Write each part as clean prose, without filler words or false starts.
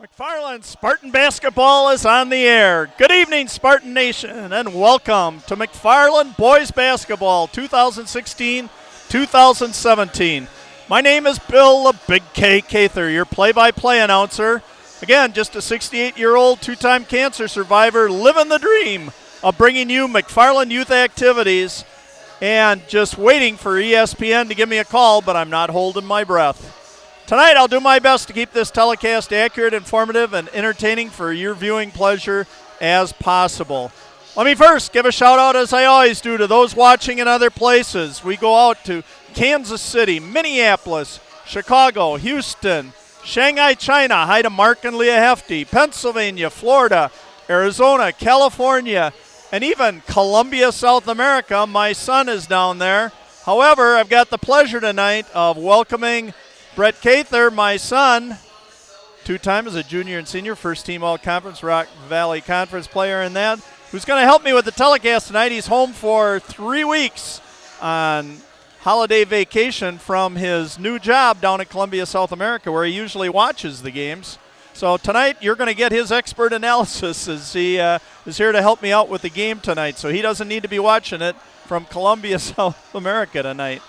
McFarland Spartan basketball is on the air. Good evening, Spartan Nation, and welcome to McFarland Boys Basketball 2016-2017. My name is Bill the Big K Cather, your play-by-play announcer. Again, just a 68-year-old two-time cancer survivor living the dream of bringing you McFarland youth activities and just waiting for ESPN to give me a call, but I'm not holding my breath. Tonight, I'll do my best to keep this telecast accurate, informative, and entertaining for your viewing pleasure as possible. Let me first give a shout-out, as I always do, to those watching in other places. We go out to Kansas City, Minneapolis, Chicago, Houston, Shanghai, China. Hi to Mark and Leah Hefty, Pennsylvania, Florida, Arizona, California, and even Colombia, South America. My son is down there. However, I've got the pleasure tonight of welcoming Brett Cather, my son, two-time as a junior and senior, first-team All-Conference, Rock Valley Conference player in that, who's going to help me with the telecast tonight. He's home for 3 weeks on holiday vacation from his new job down in Colombia, South America, where he usually watches the games. So tonight you're going to get his expert analysis as he is here to help me out with the game tonight. So he doesn't need to be watching it from Colombia, South America tonight.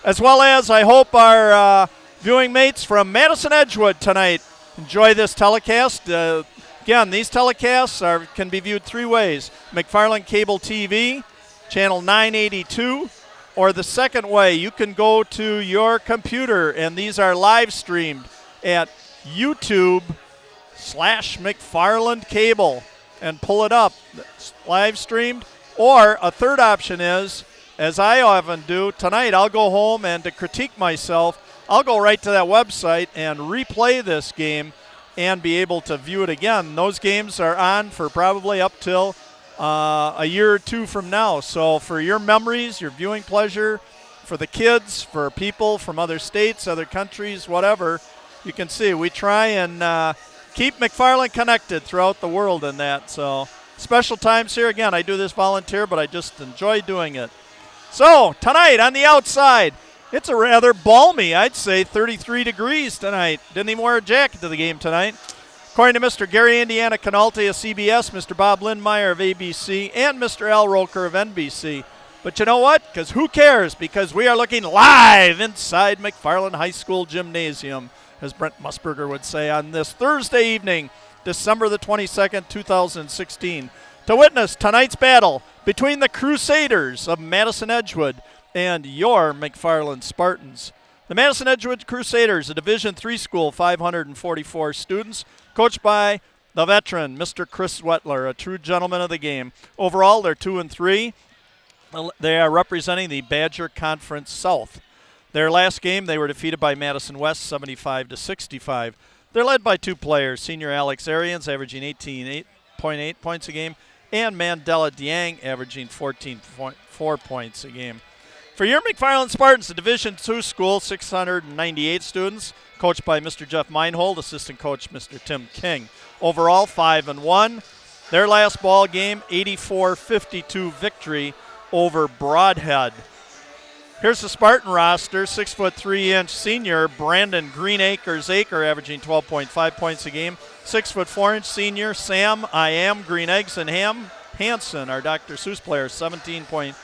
As well as I hope our viewing mates from Madison Edgewood tonight enjoy this telecast. Again, these telecasts can be viewed 3 ways. McFarland Cable TV, channel 982, or the second way, you can go to your computer, and these are live streamed at YouTube/McFarland Cable and pull it up. It's live streamed. Or a third option is, as I often do, tonight I'll go home and to critique myself, I'll go right to that website and replay this game and be able to view it again. Those games are on for probably up till a year or 2 from now. So for your memories, your viewing pleasure, for the kids, for people from other states, other countries, whatever, you can see we try and keep McFarland connected throughout the world in that. So special times here. Again, I do this volunteer, but I just enjoy doing it. So tonight on the outside, it's a rather balmy, I'd say, 33 degrees tonight. Didn't even wear a jacket to the game tonight. According to Mr. Gary Indiana Canalte of CBS, Mr. Bob Lindmeyer of ABC, and Mr. Al Roker of NBC. But you know what? Because who cares? Because we are looking live inside McFarland High School Gymnasium, as Brent Musburger would say, on this Thursday evening, December the 22nd, 2016, to witness tonight's battle between the Crusaders of Madison Edgewood and your McFarland Spartans. The Madison Edgewood Crusaders, a Division III school, 544 students, coached by the veteran, Mr. Chris Wetler, a true gentleman of the game. Overall, they're 2-3. They are representing the Badger Conference South. Their last game, they were defeated by Madison West, 75-65. They're led by 2 players, senior Alex Arians, averaging 18.8 points a game, and Mandela Diang, averaging 14.4 points a game. For your McFarland Spartans, a Division II school, 698 students, coached by Mr. Jeff Meinhold, assistant coach Mr. Tim King. Overall, 5-1. Their last ball game, 84-52 victory over Broadhead. Here's the Spartan roster. 6'3" senior Brandon Greenacres-Aker, averaging 12.5 points a game. 6'4" senior Sam Green Eggs and Ham Hansen, our Dr. Seuss player, 17.2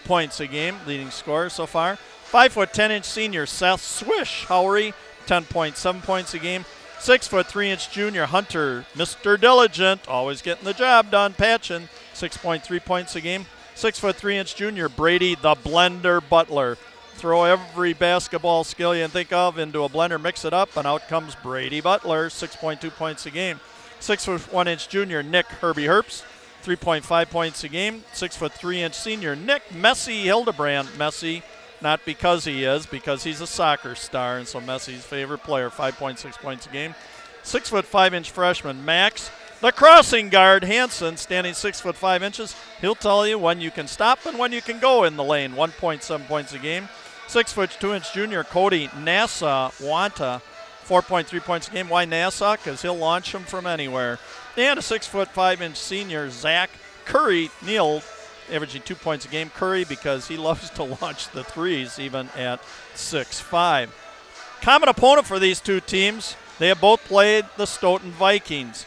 points a game, leading scorer so far. 5'10" senior Seth Swish Howery, 10.7 points a game. 6'3" junior Hunter, Mr. Diligent, always getting the job done, Patchen, 6.3 points a game. 6'3" junior Brady the Blender Butler. Throw every basketball skill you can think of into a blender, mix it up, and out comes Brady Butler, 6.2 points a game. 6'1" junior Nick Herbie Herbst, 3.5 points a game. 6'3" senior Nick Messi Hildebrand. Messi, not because he is, because he's a soccer star, and so Messi's favorite player, 5.6 points a game. 6'5" freshman Max, the crossing guard Hansen, standing 6'5". He'll tell you when you can stop and when you can go in the lane, 1.7 points a game. 6'2" junior Cody Nassau Wanta, 4.3 points a game. Why Nassau? Because he'll launch them from anywhere. And a 6'5" senior Zach Curry Neal, averaging 2 points a game. Curry because he loves to launch the threes even at 6'5". Common opponent for these two teams, They have both played the Stoughton Vikings.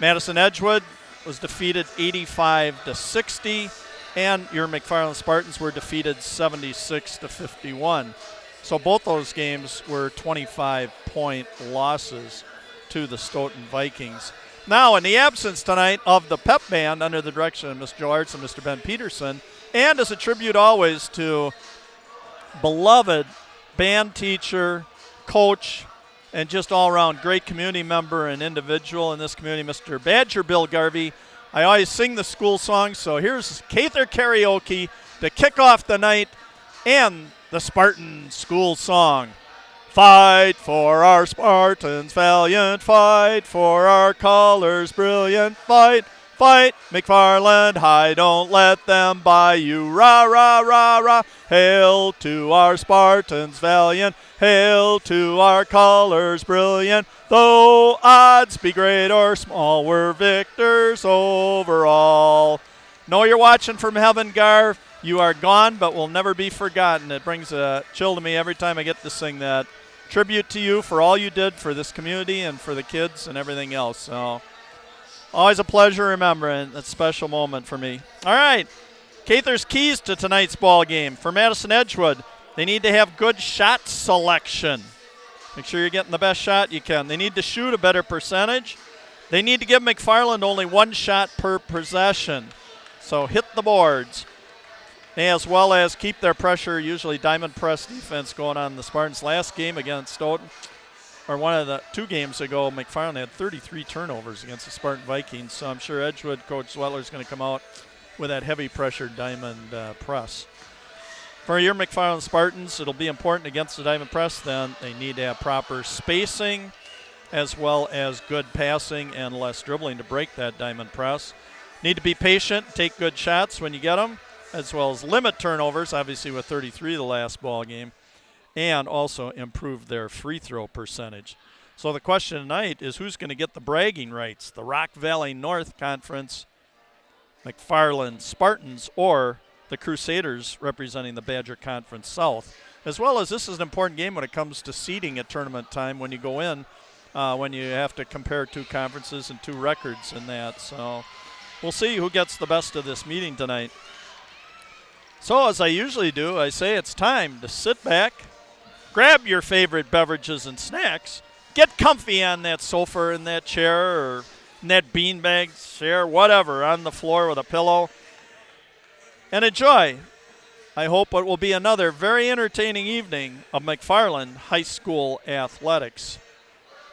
Madison Edgewood was defeated 85-60, and your McFarland Spartans were defeated 76-51. So both those games were 25-point losses to the Stoughton Vikings. Now, in the absence tonight of the pep band under the direction of Mr. Joe Arts and Mr. Ben Peterson, and as a tribute always to beloved band teacher, coach, and just all-around great community member and individual in this community, Mr. Badger Bill Garvey, I always sing the school song, so here's Cather Karaoke to kick off the night and the Spartan school song. Fight for our Spartans, valiant fight for our colors, brilliant fight, fight, McFarland high, don't let them buy you, rah, rah, rah, rah. Hail to our Spartans, valiant, hail to our colors, brilliant. Though odds be great or small, we're victors overall. Know you're watching from heaven, Garv. You are gone, but will never be forgotten. It brings a chill to me every time I get to sing that. Tribute to you for all you did for this community and for the kids and everything else. So always a pleasure remembering that special moment for me. All right, Cather's keys to tonight's ball game. For Madison Edgewood, they need to have good shot selection. Make sure you're getting the best shot you can. They need to shoot a better percentage. They need to give McFarland only one shot per possession. So hit the boards, as well as keep their pressure, usually diamond press defense going on in the Spartans. Last game against Stoughton, or one of the 2 games ago, McFarland had 33 turnovers against the Spartan Vikings. So I'm sure Edgewood coach Zwettler is going to come out with that heavy pressure diamond press. For your McFarland Spartans, it'll be important against the diamond press. Then they need to have proper spacing, as well as good passing and less dribbling to break that diamond press. Need to be patient, take good shots when you get them, as well as limit turnovers, obviously with 33 the last ball game, and also improve their free throw percentage. So the question tonight is who's going to get the bragging rights, the Rock Valley North Conference McFarland Spartans or the Crusaders representing the Badger Conference South, as well as this is an important game when it comes to seeding at tournament time when you go in, when you have to compare 2 conferences and 2 records in that. So we'll see who gets the best of this meeting tonight. So as I usually do, I say it's time to sit back, grab your favorite beverages and snacks, get comfy on that sofa in that chair or in that beanbag chair, whatever, on the floor with a pillow, and enjoy. I hope it will be another very entertaining evening of McFarland High School athletics.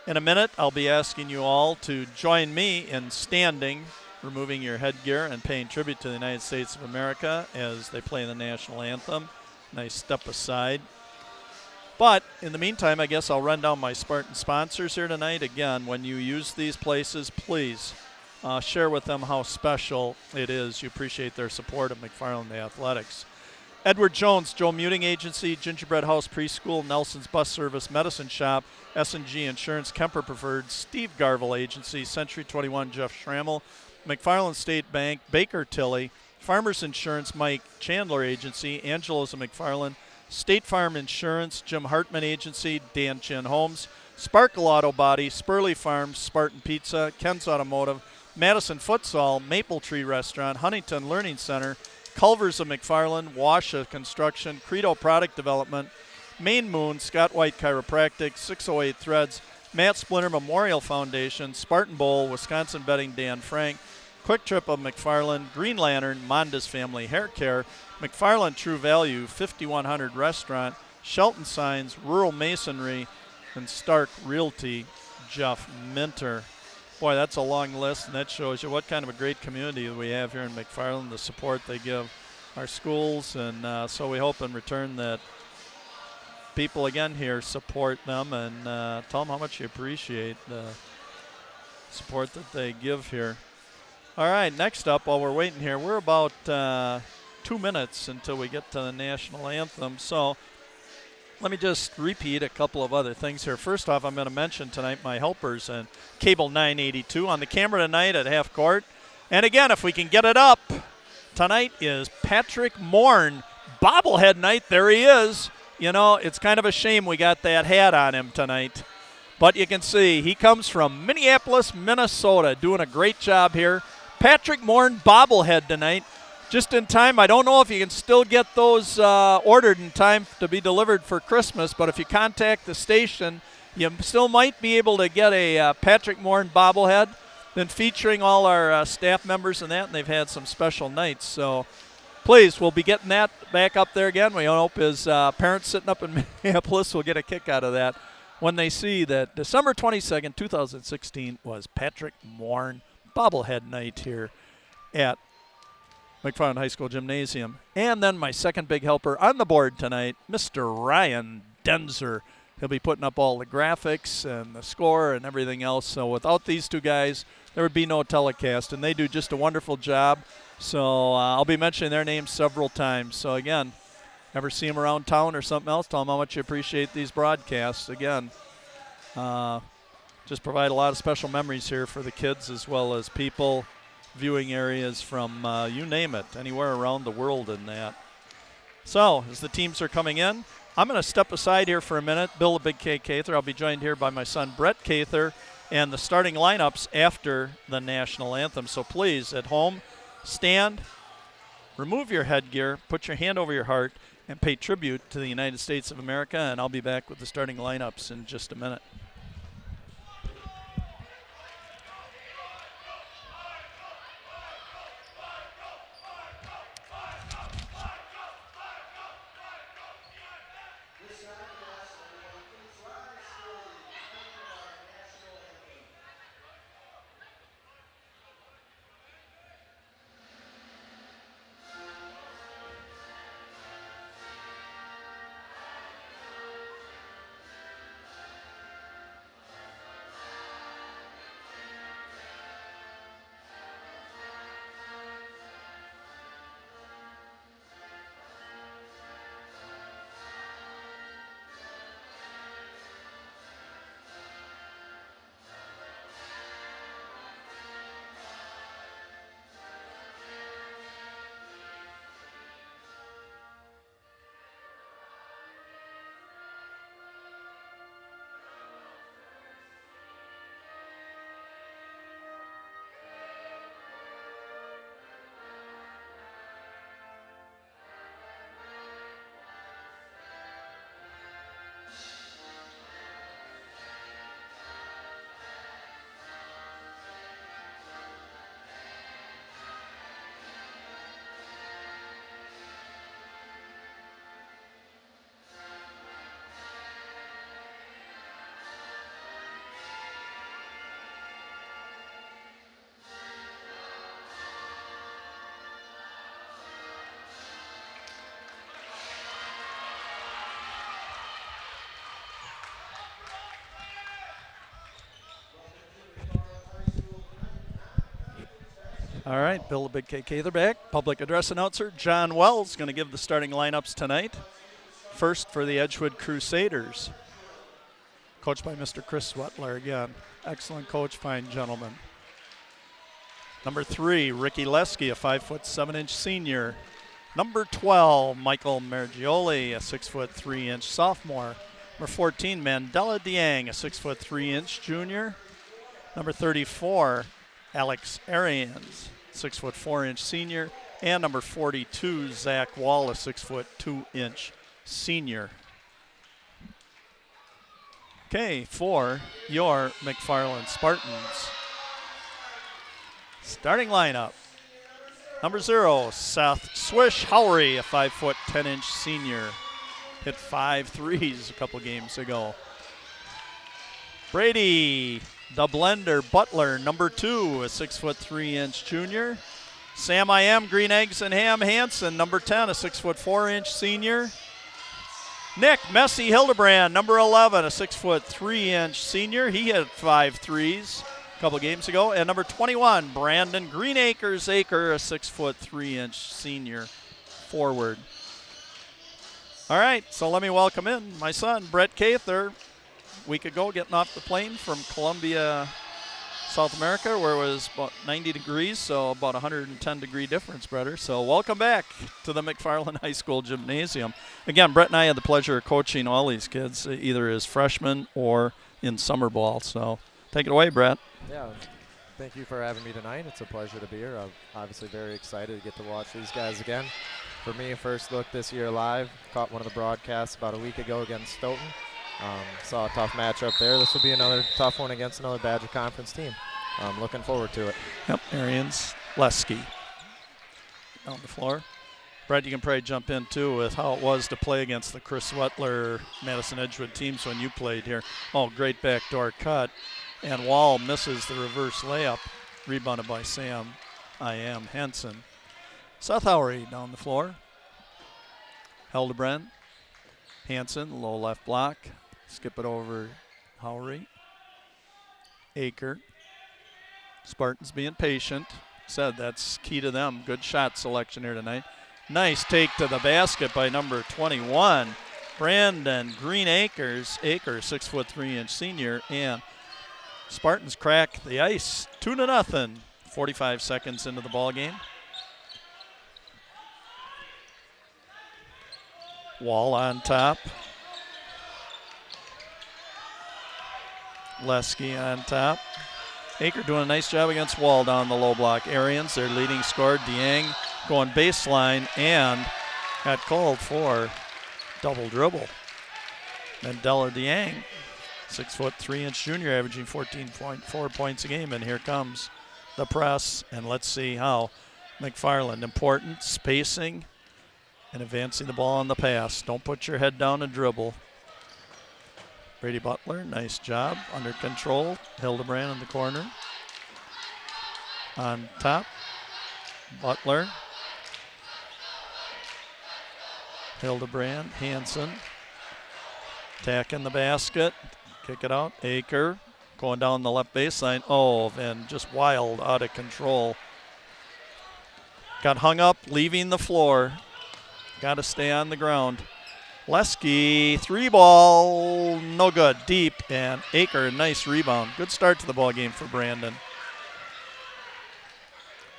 In a minute, I'll be asking you all to join me in standing, removing your headgear, and paying tribute to the United States of America as they play the national anthem. Nice step aside. But in the meantime, I guess I'll run down my Spartan sponsors here tonight. Again, when you use these places, please share with them how special it is. You appreciate their support of McFarland Athletics. Edward Jones, Joe Muting Agency, Gingerbread House Preschool, Nelson's Bus Service, Medicine Shop, S&G Insurance, Kemper Preferred, Steve Garvel Agency, Century 21, Jeff Schrammel, McFarland State Bank, Baker Tilly, Farmers Insurance, Mike Chandler Agency, Angelo's of McFarland, State Farm Insurance, Jim Hartman Agency, Dan Chin Homes, Sparkle Auto Body, Spurley Farms, Spartan Pizza, Ken's Automotive, Madison Futsal, Maple Tree Restaurant, Huntington Learning Center, Culvers of McFarland, Washa Construction, Credo Product Development, Main Moon, Scott White Chiropractic, 608 Threads, Matt Splinter Memorial Foundation, Spartan Bowl, Wisconsin Betting, Dan Frank, Quick Trip of McFarland, Green Lantern, Monda's Family Hair Care, McFarland True Value, 5100 Restaurant, Shelton Signs, Rural Masonry, and Stark Realty, Jeff Minter. Boy, that's a long list, and that shows you what kind of a great community we have here in McFarland, the support they give our schools, and so we hope in return that people again here support them and tell them how much you appreciate the support that they give here. All right, next up, while we're waiting here, we're about 2 minutes until we get to the national anthem. So let me just repeat a couple of other things here. First off, I'm going to mention tonight my helpers and Cable 982 on the camera tonight at half court. And again, if we can get it up, tonight is Patrick Morn bobblehead night. There he is. You know, it's kind of a shame we got that hat on him tonight. But you can see he comes from Minneapolis, Minnesota, doing a great job here. Patrick Morn bobblehead tonight. Just in time. I don't know if you can still get those ordered in time to be delivered for Christmas, but if you contact the station, you still might be able to get a Patrick Morn bobblehead. Been featuring all our staff members in that, and they've had some special nights. So please, we'll be getting that back up there again. We hope his parents sitting up in Minneapolis will get a kick out of that when they see that December 22nd, 2016 was Patrick Morn bobblehead night here at McFarland High School Gymnasium. And then my second big helper on the board tonight, Mr. Ryan Denzer. He'll be putting up all the graphics and the score and everything else. So without these two guys, there would be no telecast, and they do just a wonderful job. So I'll be mentioning their names several times. So again, ever see them around town or something else, tell them how much you appreciate these broadcasts. Again, just provide a lot of special memories here for the kids as well as people, viewing areas from you name it, anywhere around the world in that. So as the teams are coming in, I'm going to step aside here for a minute. Bill the Big K Cather. I'll be joined here by my son Brett Cather and the starting lineups after the national anthem. So please, at home, stand, remove your headgear, put your hand over your heart, and pay tribute to the United States of America. And I'll be back with the starting lineups in just a minute. All right, Bill the Big K Cather back. Public address announcer John Wells going to give the starting lineups tonight. First for the Edgewood Crusaders, coached by Mr. Chris Swettler again. Excellent coach, fine gentleman. Number 3, Ricky Leske, a 5'7" senior. Number 12, Michael Margioli, a 6'3" sophomore. Number 14, Mandela Diang, a 6'3" junior. Number 34, Alex Arians, 6'4" senior. And number 42, Zach Wall, a 6'2" senior. Okay, for your McFarland Spartans. Starting lineup. Number 0, Seth Swish Howry, a 5'10" senior. Hit 5 threes a couple games ago. Brady, the Blender Butler, number 2, a 6'3" junior. Sam I Am, Green Eggs and Ham Hansen, number 10, a 6'4" senior. Nick Messi Hildebrand, number 11, a 6'3" senior. He hit 5 threes a couple games ago. And number 21, Brandon Greenacres Aker, a 6'3" senior forward. All right, so let me welcome in my son, Brett Cather. A week ago, getting off the plane from Columbia, South America, where it was about 90 degrees, so about 110-degree difference, brother. So welcome back to the McFarland High School Gymnasium. Again, Brett and I had the pleasure of coaching all these kids, either as freshmen or in summer ball. So take it away, Brett. Yeah, thank you for having me tonight. It's a pleasure to be here. I'm obviously very excited to get to watch these guys again. For me, first look this year live, caught one of the broadcasts about a week ago against Stoughton. Saw a tough matchup there. This will be another tough one against another Badger Conference team. I'm looking forward to it. Yep, Arians, Lesky on the floor. Brett, you can probably jump in too with how it was to play against the Chris Wetler, Madison Edgewood teams when you played here. Oh, great backdoor cut. And Wall misses the reverse layup, rebounded by Sam Henson. Seth Howery down the floor. Hildebrand, Hanson, low left block. Skip it over Howery. Aker. Spartans being patient. Said that's key to them. Good shot selection here tonight. Nice take to the basket by number 21, Brandon Green-Acres. Aker, 6'3" senior, and Spartans crack the ice 2-0. 45 seconds into the ball game. Wall on top. Lesky on top. Aker doing a nice job against Wall down the low block. Arians, their leading scorer, Dieng, going baseline and got called for double dribble. Mandela Dieng, 6'3" junior, averaging 14.4 points a game. And here comes the press. And let's see how McFarland, important spacing and advancing the ball on the pass. Don't put your head down and dribble. Brady Butler, nice job, under control. Hildebrand in the corner. On top, Butler. Hildebrand, Hanson. Attacking the basket. Kick it out. Aker going down the left baseline. Oh, and just wild, out of control. Got hung up, leaving the floor. Got to stay on the ground. Lesky, 3-ball, no good, deep, and Aker, nice rebound. Good start to the ball game for Brandon.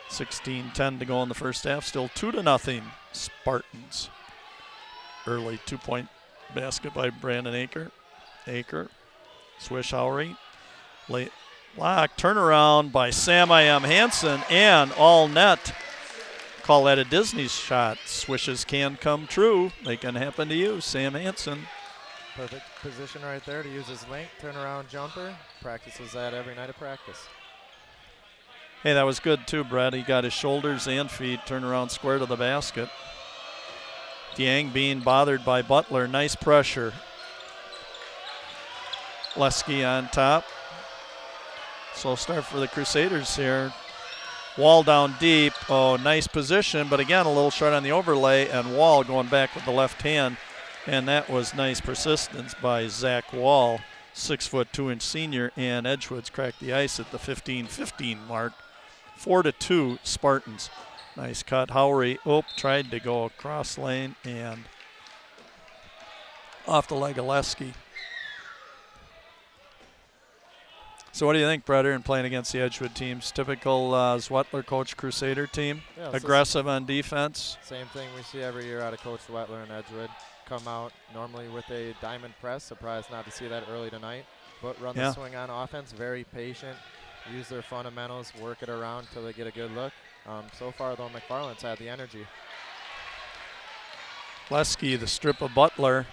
16-10 to go in the first half, still 2-0 Spartans. Early 2-point basket by Brandon Aker. Aker, Swish Howery, late block, turnaround by Sam Hanson, and all net. Call that a Disney shot. Swishes can come true. They can happen to you, Sam Hanson. Perfect position right there to use his length, turnaround jumper. Practices that every night of practice. Hey, that was good too, Brett. He got his shoulders and feet, turn around square to the basket. Dieng being bothered by Butler. Nice pressure. Lesky on top. Slow start for the Crusaders here. Wall down deep. Oh, nice position, but again, a little short on the overlay, and Wall going back with the left hand. And that was nice persistence by Zach Wall, 6'2" senior, and Edgewood's cracked the ice at the 15-15 mark. 4-2 Spartans. Nice cut. Howery, tried to go across lane and off the leg of Lesky. So what do you think, Breder, in playing against the Edgewood teams? Typical Zwetler coach Crusader team, aggressive on defense. Same thing we see every year out of Coach Zwetler and Edgewood. Come out normally with a diamond press. Surprised not to see that early tonight. But run the swing on offense, very patient. Use their fundamentals, work it around until they get a good look. So far, though, McFarland's had the energy. Lesky, the strip of Butler.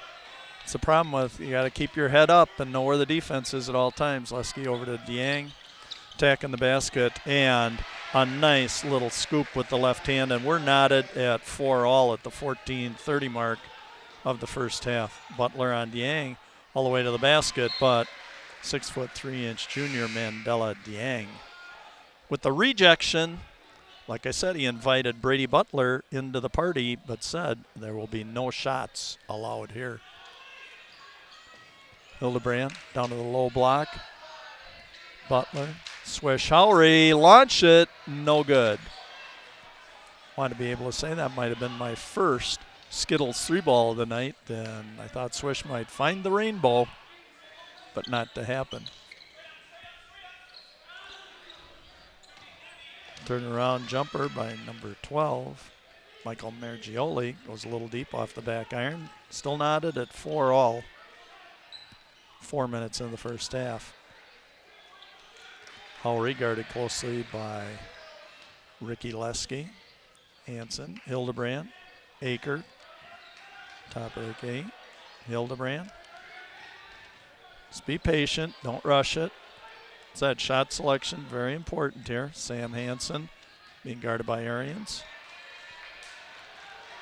It's the problem with you got to keep your head up and know where the defense is at all times. Lesky over to Dieng, attacking the basket, and a nice little scoop with the left hand. And we're knotted at 4-all at the 14:30 mark of the first half. Butler on Dieng all the way to the basket, but 6'3" junior Mandela Dieng. With the rejection, like I said, he invited Brady Butler into the party, but said there will be no shots allowed here. Hildebrand down to the low block. Butler, swish, Howery, launch it, no good. Wanted to be able to say that might have been my first Skittles 3-ball of the night, and I thought Swish might find the rainbow, but not to happen. Turnaround jumper by number 12. Michael Mergioli goes a little deep off the back iron. Still knotted at 4-all. 4 minutes in the first half. Howry guarded closely by Ricky Leske. Hansen, Hildebrand, Aker, top of the key. Hildebrand. Just be patient, don't rush it. It's that shot selection, very important here. Sam Hansen being guarded by Arians.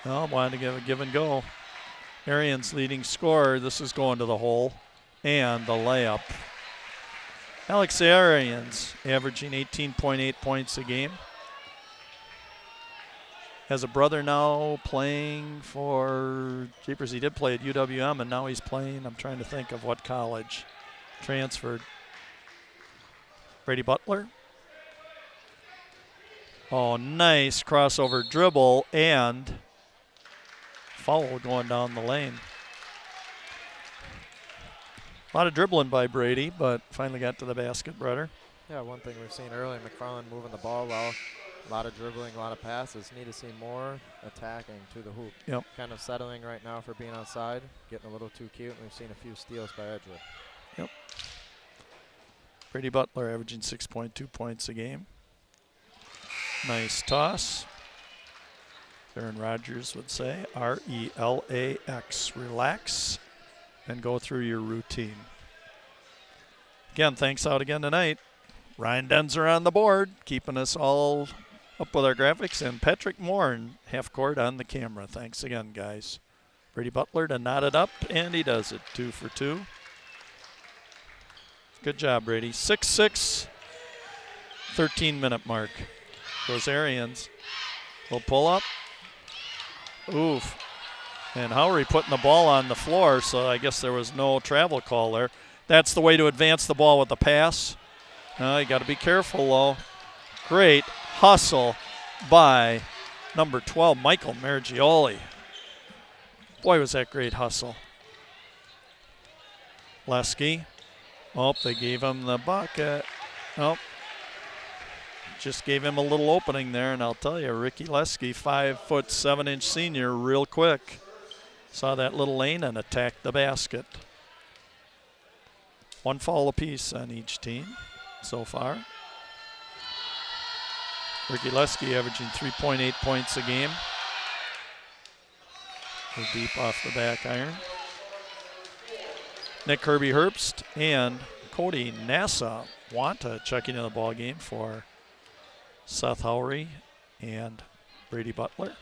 Well, wanted to give a give and go. Arians leading scorer. This is going to the hole. And the layup. Alex Arians averaging 18.8 points a game. Has a brother now playing for Jeepers. He did play at UWM, and now he's playing. I'm trying to think of what college. Transferred. Brady Butler. Oh, nice crossover dribble and foul going down the lane. A lot of dribbling by Brady, but finally got to the basket, brother. Yeah, one thing we've seen early, McFarland moving the ball well. A lot of dribbling, a lot of passes. Need to see more attacking to the hoop. Yep. Kind of settling right now for being outside, getting a little too cute, and we've seen a few steals by Edgewood. Yep. Brady Butler averaging 6.2 points a game. Nice toss. Aaron Rodgers would say, R-E-L-A-X, relax and go through your routine. Again, thanks out again tonight. Ryan Denzer on the board, keeping us all up with our graphics, and Patrick Moore in half court on the camera. Thanks again, guys. Brady Butler to knot it up, and he does it. 2 for 2. Good job, Brady. 6-6, 13-minute mark. Goes Arians. Will pull up. Oof. And Howry putting the ball on the floor, so I guess there was no travel call there. That's the way to advance the ball with the pass. You got to be careful, though. Great hustle by number 12, Michael Margioli. Boy, was that great hustle. Leske. Oh, they gave him the bucket. Nope. Just gave him a little opening there, and I'll tell you, Ricky Leske, 5'7" senior, real quick. Saw that little lane and attacked the basket. 1 foul apiece on each team so far. Ricky Leske averaging 3.8 points a game. We're deep off the back iron. Nick Kirby-Herbst and Cody Nassa-Wanta checking in the ball game for Seth Howry and Brady Butler.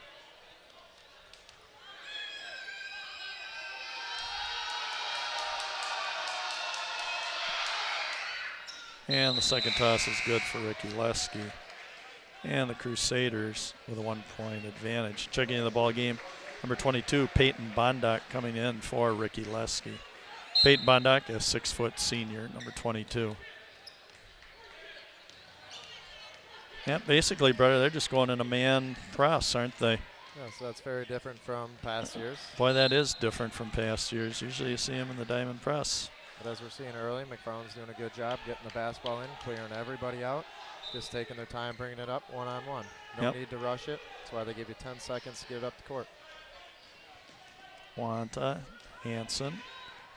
And the second toss is good for Ricky Leske. And the Crusaders with a 1-point advantage. Checking in the ball game, number 22, Peyton Bondock coming in for Ricky Leske. Peyton Bondock, a 6-foot senior, number 22. Yeah, basically, brother, they're just going in a man press, aren't they? Yeah, so that's very different from past years. Boy, that is different from past years. Usually you see them in the diamond press. But as we're seeing early, McFarland's doing a good job getting the basketball in, clearing everybody out, just taking their time, bringing it up one-on-one. No need to rush it. That's why they give you 10 seconds to get it up the court. Wanta, Hansen,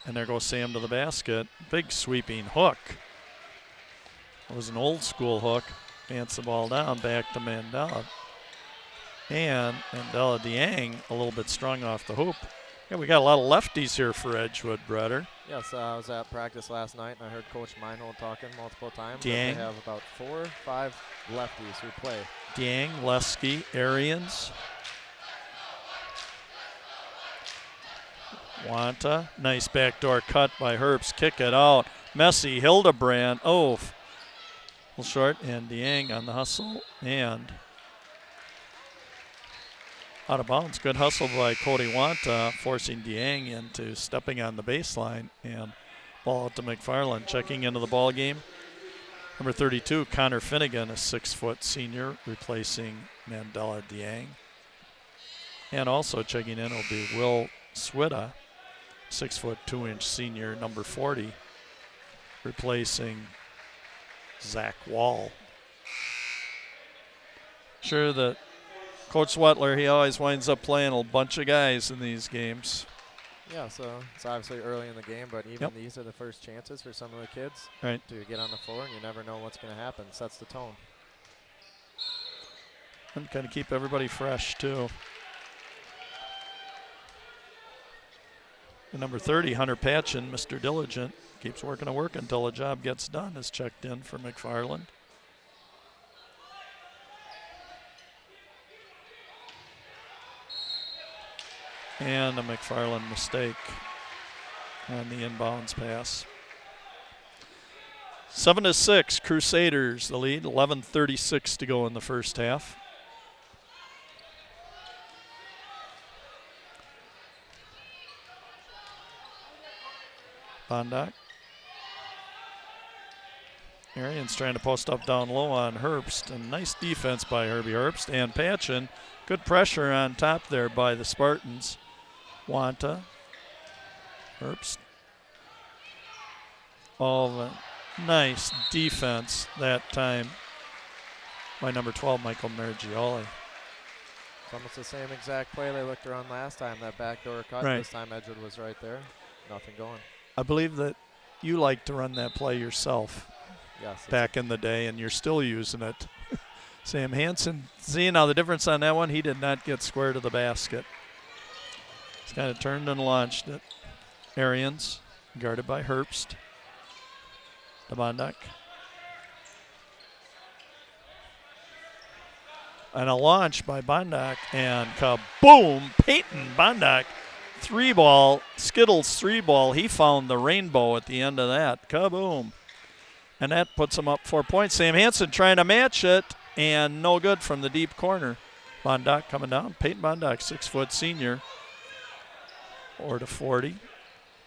and there goes Sam to the basket. Big sweeping hook. It was an old school hook. Pants the ball down, back to Mandela. And Mandela Dieng a little bit strung off the hoop. Yeah, we got a lot of lefties here for Edgewood, brother. Yes, I was at practice last night, and I heard Coach Meinhold talking multiple times. Dieng. They have about 4 or 5 lefties who play. Dieng, Leske, Arians. Wanta, nice backdoor cut by Herbst. Kick it out. Messy, Hildebrand. Oh, a little short, and Dieng on the hustle, and out of bounds. Good hustle by Cody Wanta, forcing Dieng into stepping on the baseline, and ball out to McFarland. Checking into the ball game, number 32, Connor Finnegan, a 6-foot senior, replacing Mandela Dieng. And also checking in will be Will Swida, 6'2" senior, number 40, replacing Zach Wall. Sure that Coach Swettler, he always winds up playing a bunch of guys in these games. Yeah, so it's obviously early in the game, but even Yep. these are the first chances for some of the kids Right. to get on the floor, and you never know what's going to happen. Sets the tone. And kind of keep everybody fresh, too. And number 30, Hunter Patchen, Mr. Diligent, keeps working until the job gets done, is checked in for McFarland. And a McFarland mistake on the inbounds pass. 7-6, Crusaders the lead. 11:36 to go in the first half. Bondoc. Arians trying to post up down low on Herbst. And nice defense by Herbie Herbst and Patchen. Good pressure on top there by the Spartans. Wanta. Herbst. All the nice defense that time by number 12, Michael Mergioli. It's almost the same exact play they looked around last time, that backdoor cut. Right. This time Edgewood was right there. Nothing going. I believe that you like to run that play yourself Yes. back in the day, and you're still using it. Sam Hansen, see now the difference on that one, he did not get square to the basket. He's kind of turned and launched it. Arians, guarded by Herbst. Bondoc. And a launch by Bondoc, and kaboom! Peyton Bondoc, 3-ball, Skittles 3-ball. He found the rainbow at the end of that. Kaboom! And that puts him up 4 points. Sam Hansen trying to match it, and no good from the deep corner. Bondoc coming down. Peyton Bondoc, 6-foot senior. Or to 40.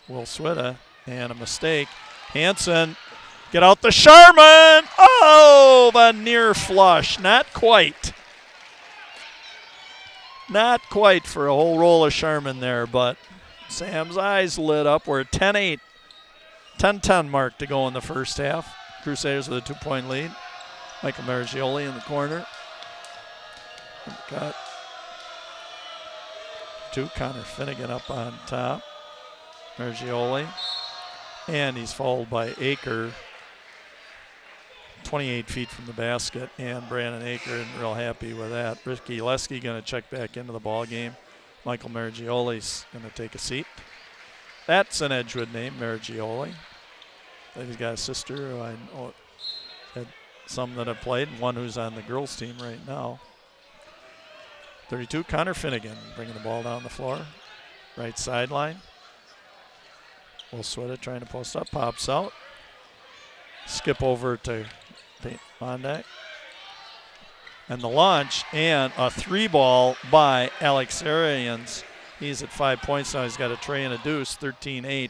Will Swida, and a mistake. Hansen, get out the Sharman! Oh, the near flush. Not quite. Not quite for a whole roll of Sharman there, but Sam's eyes lit up. We're at 10-8. 10-10 mark to go in the first half. Crusaders with a 2-point lead. Michael Mergioli in the corner. Got 2. Connor Finnegan up on top. Mergioli. And he's fouled by Aker. 28 feet from the basket, and Brandon Aker isn't real happy with that. Ricky Lesky going to check back into the ball game. Michael Mergioli's going to take a seat. That's an Edgewood name, Mergioli. He's got a sister who I know had some that have played, and one who's on the girls' team right now. 32, Connor Finnegan bringing the ball down the floor. Right sideline. Will Swida trying to post up, pops out. Skip over to Bondoc. And the launch, and a 3-ball by Alex Arians. He's at 5 points now. He's got a tray and a deuce, 13-8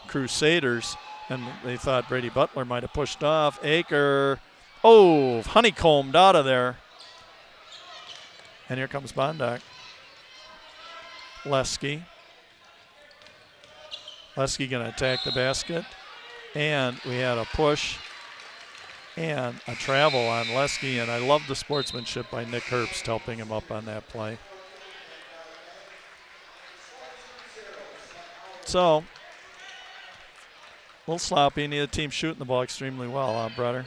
Crusaders. And they thought Brady Butler might have pushed off. Aker, oh, honeycombed out of there. And here comes Bondoc. Lesky. Lesky going to attack the basket. And we had a push and a travel on Lesky. And I love the sportsmanship by Nick Herbst helping him up on that play. So, a little sloppy. Neither team shooting the ball extremely well, huh, brother?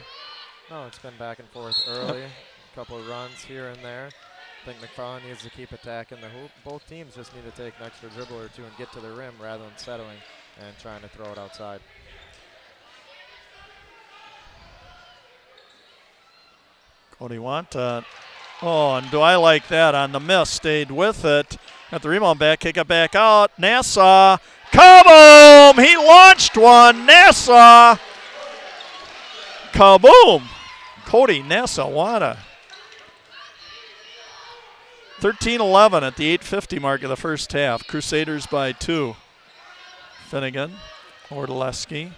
No, it's been back and forth early. A couple of runs here and there. I think McFarland needs to keep attacking the hoop. Both teams just need to take an extra dribble or two and get to the rim rather than settling and trying to throw it outside. Cody Wanta. Oh, and do I like that on the miss. Stayed with it. Got the rebound back, kick it back out. Nassau. Kaboom! He launched one. Nassau. Kaboom! Cody Nassau Wanta. 13-11 at the 8:50 mark of the first half. Crusaders by 2. Finnegan. Ordelewski.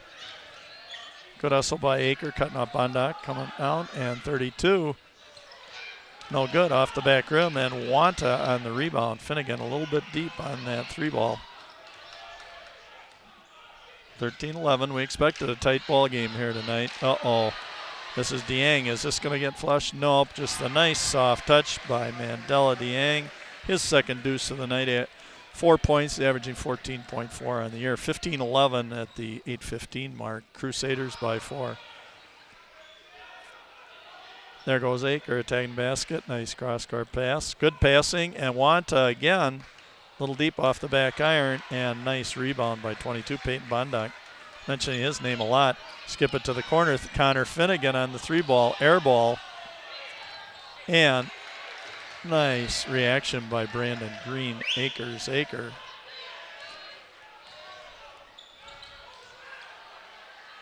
Good hustle by Aker, cutting off Bondoc, coming down, and 32. No good off the back rim, and Wanta on the rebound. Finnegan a little bit deep on that 3-ball. 13-11. We expected a tight ball game here tonight. Uh-oh. This is Dieng. Is this going to get flushed? Nope. Just a nice soft touch by Mandela Dieng. His second deuce of the night at 4 points, averaging 14.4 on the year. 15-11 at the 8:15 mark. Crusaders by 4. There goes Aker attacking basket. Nice cross-court pass. Good passing. And Wanta again, a little deep off the back iron. And nice rebound by 22, Peyton Bondock. Mentioning his name a lot. Skip it to the corner. Connor Finnegan on the 3-ball, air ball. And nice reaction by Brandon Green. Aker.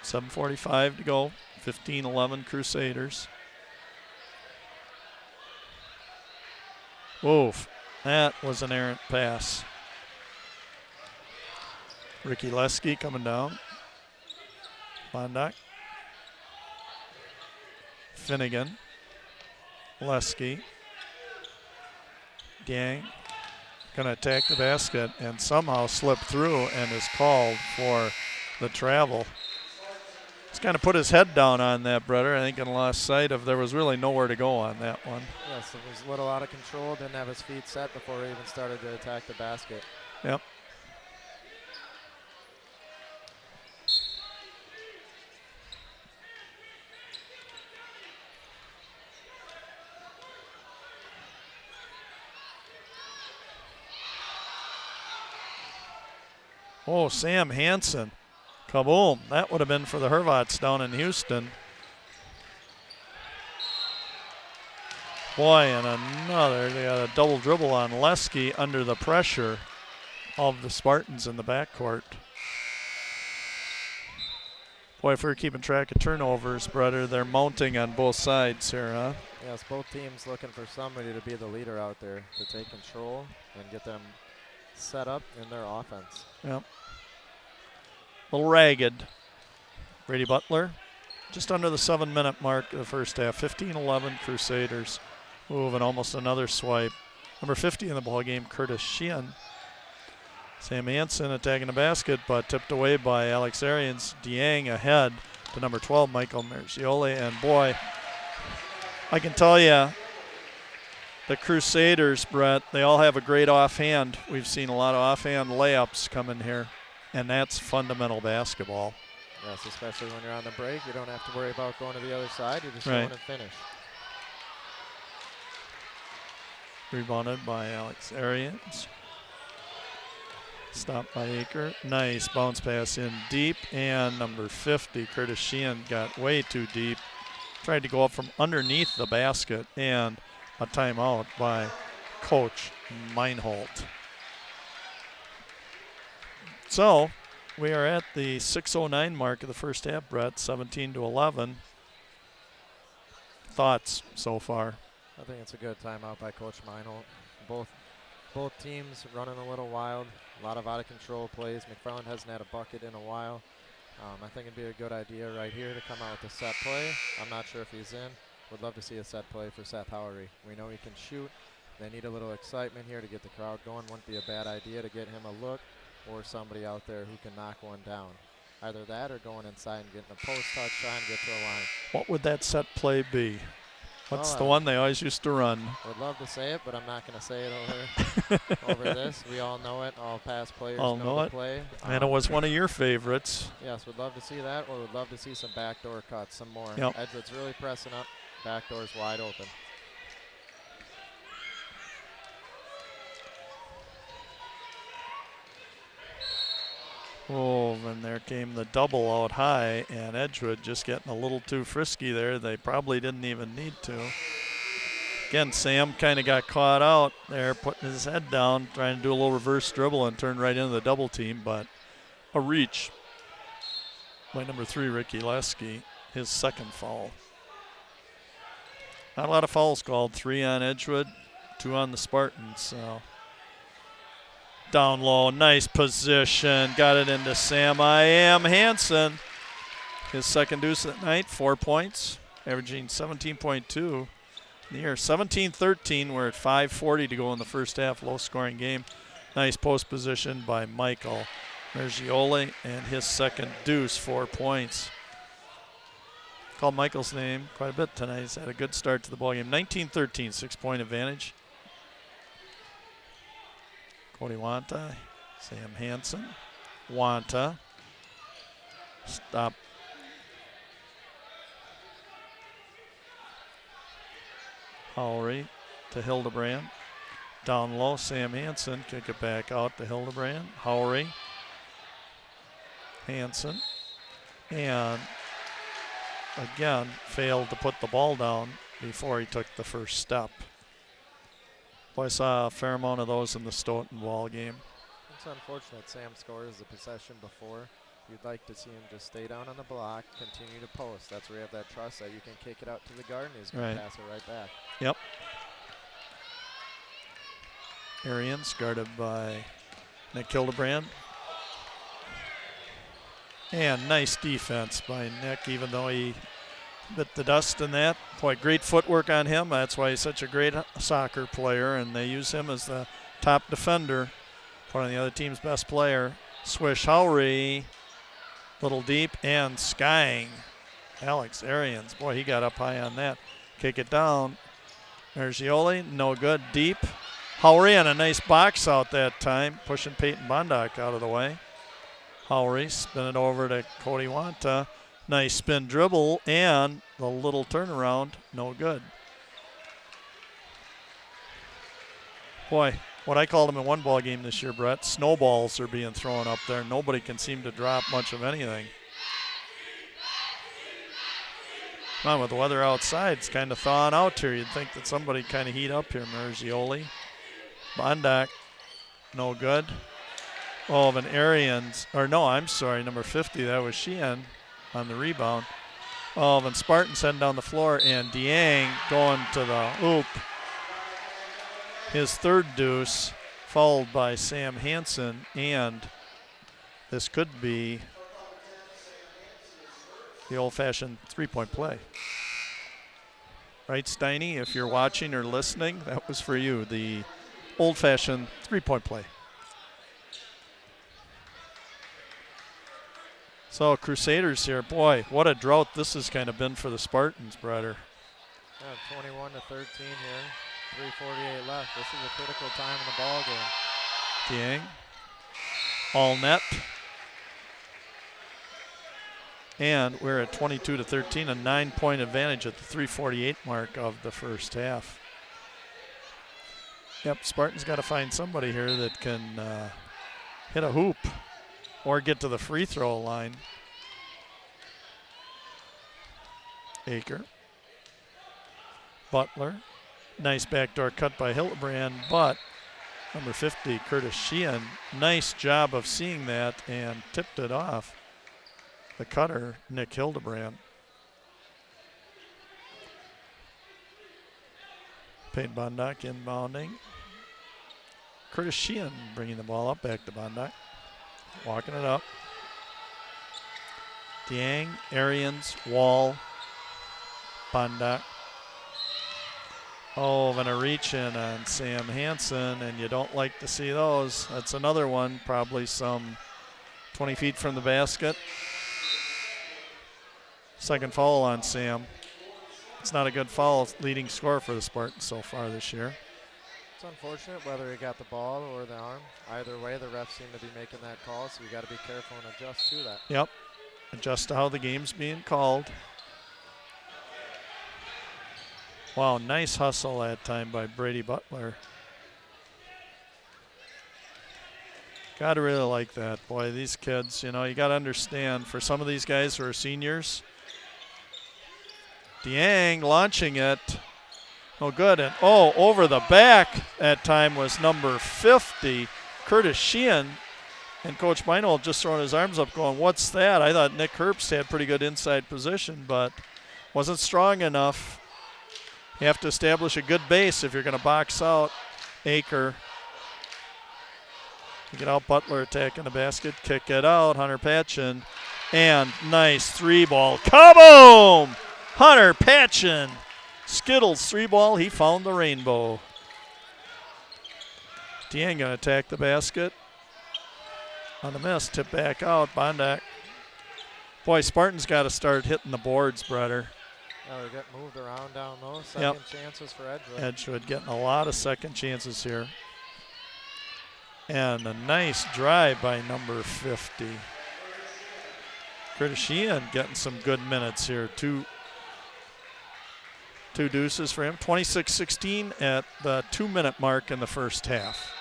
7:45 to go. 15-11 Crusaders. Oof, that was an errant pass. Ricky Lesky coming down. Bondock. Finnegan. Lesky. Gang. Going to attack the basket and somehow slip through and is called for the travel. He's kind of put his head down on that, Breder. I think and lost sight of there was really nowhere to go on that one. Yes, it was a little out of control. Didn't have his feet set before he even started to attack the basket. Yep. Oh, Sam Hansen. Kaboom. That would have been for the Hervots down in Houston. Boy, and another. They got a double dribble on Lesky under the pressure of the Spartans in the backcourt. Boy, if we're keeping track of turnovers, brother, they're mounting on both sides here, huh? Yes, both teams looking for somebody to be the leader out there, to take control and get them set up in their offense. Yep. A little ragged. Brady Butler, just under the 7-minute mark of the first half. 15-11 Crusaders. Ooh, and almost another swipe. Number 50 in the ballgame, Curtis Sheehan. Sam Hansen attacking the basket, but tipped away by Alex Arians. Dieng ahead to number 12, Michael Merzioli. And boy, I can tell you, the Crusaders, Brett, they all have a great offhand. We've seen a lot of offhand layups come in here, and that's fundamental basketball. Yes, especially when you're on the break. You don't have to worry about going to the other side. You just go Right. in and finish. Rebounded by Alex Arians. Stopped by Aker. Nice bounce pass in deep. And number 50, Curtis Sheehan, got way too deep. Tried to go up from underneath the basket. And a timeout by Coach Meinholt. So we are at the 6:09 mark of the first half, Brett. 17-11. Thoughts so far? I think it's a good timeout by Coach Meinholt. Both teams running a little wild. A lot of out-of-control plays. McFarland hasn't had a bucket in a while. I think it'd be a good idea right here to come out with a set play. I'm not sure if he's in. Would love to see a set play for Seth Howery. We know he can shoot. They need a little excitement here to get the crowd going. Wouldn't be a bad idea to get him a look or somebody out there who can knock one down. Either that or going inside and getting a post touch, trying to get to a line. What would that set play be? What's Well, the one they always used to run? I would love to say it, but I'm not going to say it over this. We all know it. All past players All know know the it. play. And it was one of your favorites. Yes, would love to see that, or would love to see some backdoor cuts, some more. Yep. Edgewood's really pressing up. Backdoor's wide open. Oh, and there came the double out high, and Edgewood just getting a little too frisky there. They probably didn't even need to. Again, Sam kind of got caught out there, putting his head down, trying to do a little reverse dribble and turn right into the double team, but a reach by number 3, Ricky Lesky, his second foul. Not a lot of fouls called. 3 on Edgewood, 2 on the Spartans. So down low, nice position. Got it into Sam Hansen. His second deuce of the night, 4 points, averaging 17.2 in the year. 17-13, we're at 5:40 to go in the first half, low-scoring game. Nice post position by Michael Merzioli, and his second deuce, 4 points. Called Michael's name quite a bit tonight. He's had a good start to the ballgame. 19-13, 6-point advantage. Cody Wanta, Sam Hansen, Wanta. Stop. Howry to Hildebrand. Down low, Sam Hansen. Kick it back out to Hildebrand. Howry. Hansen. And again, failed to put the ball down before he took the first step. Boy, I saw a fair amount of those in the Stoughton ball game. It's unfortunate Sam scores the possession before. You'd like to see him just stay down on the block, continue to post. That's where you have that trust that you can kick it out to the guard and he's going to pass it right back. Yep. Arians guarded by Nick Hildebrand. And nice defense by Nick, even though he bit the dust in that. Boy, great footwork on him. That's why he's such a great soccer player, and they use him as the top defender, one of the other team's best player. Swish Howry, little deep, and skying. Alex Arians, boy, he got up high on that. Kick it down. Mergioli, no good, deep. Howry on a nice box out that time, pushing Peyton Bondock out of the way. Howry spin it over to Cody Wanta. Nice spin dribble and the little turnaround, no good. Boy, what I called them in one ball game this year, Brett, snowballs are being thrown up there. Nobody can seem to drop much of anything. Come on, with the weather outside, it's kind of thawing out here. You'd think that somebody kind of heat up here. Mergioli. Bondock, no good. Oh, of an Arians, or no, I'm sorry, number 50, that was Sheehan on the rebound. Oh, and Spartans heading down the floor, and Dieng going to the hoop. His third deuce, followed by Sam Hansen, and this could be the old-fashioned three-point play. Right, Steiny, if you're watching or listening, that was for you, the old-fashioned three-point play. So Crusaders here, boy, what a drought this has kind of been for the Spartans, Breder. Yeah, 21 to 13 here, 3:48 left. This is a critical time in the ball game. Dieng, all net. And we're at 22 to 13, a 9-point advantage at the 3:48 mark of the first half. Yep, Spartans got to find somebody here that can hit a hoop or get to the free throw line. Aker. Butler. Nice backdoor cut by Hildebrand, but number 50, Curtis Sheehan, nice job of seeing that and tipped it off. The cutter, Nick Hildebrand. Peyton Bondock inbounding. Curtis Sheehan bringing the ball up, back to Bondock. Walking it up. Dieng, Arians, Wall, Bondock. Oh, and a reach in on Sam Hansen, and you don't like to see those. That's another one, probably some 20 feet from the basket. Second foul on Sam. It's not a good foul, leading scorer for the Spartans so far this year. It's unfortunate whether he got the ball or the arm. Either way, the refs seem to be making that call, so you got to be careful and adjust to that. Yep, adjust to how the game's being called. Wow, nice hustle that time by Brady Butler. Gotta really like that. Boy, these kids, you know, you gotta understand, for some of these guys who are seniors, Dieng launching it. No good. And over the back that time was number 50, Curtis Sheehan. And Coach Beinold just throwing his arms up going, what's that? I thought Nick Herbst had pretty good inside position, but wasn't strong enough. You have to establish a good base if you're going to box out Aker. You get out Butler attacking the basket, kick it out, Hunter Patchen, and nice three ball. Kaboom! Hunter Patchen. Skittles three ball, he found the rainbow. Dieng gonna attack the basket. On the miss, tip back out, Bondock. Boy, Spartans got to start hitting the boards, Breder. Oh, they get moved around down low. Second chances for Edgewood. Edgewood getting a lot of second chances here. And a nice drive by number 50. Curtis Sheehan getting some good minutes here. Two deuces for him. 26-16 at the 2-minute mark in the first half.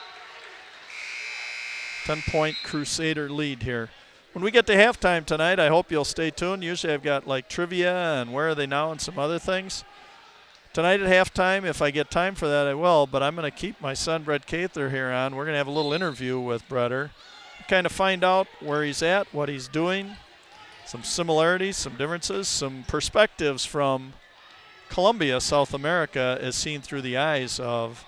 10-point Crusader lead here. When we get to halftime tonight, I hope you'll stay tuned. Usually I've got like trivia and where are they now and some other things. Tonight at halftime, if I get time for that, I will, but I'm going to keep my son, Brett Cather, here on. We're going to have a little interview with Bretter, kind of find out where he's at, what he's doing, some similarities, some differences, some perspectives from Columbia, South America, as seen through the eyes of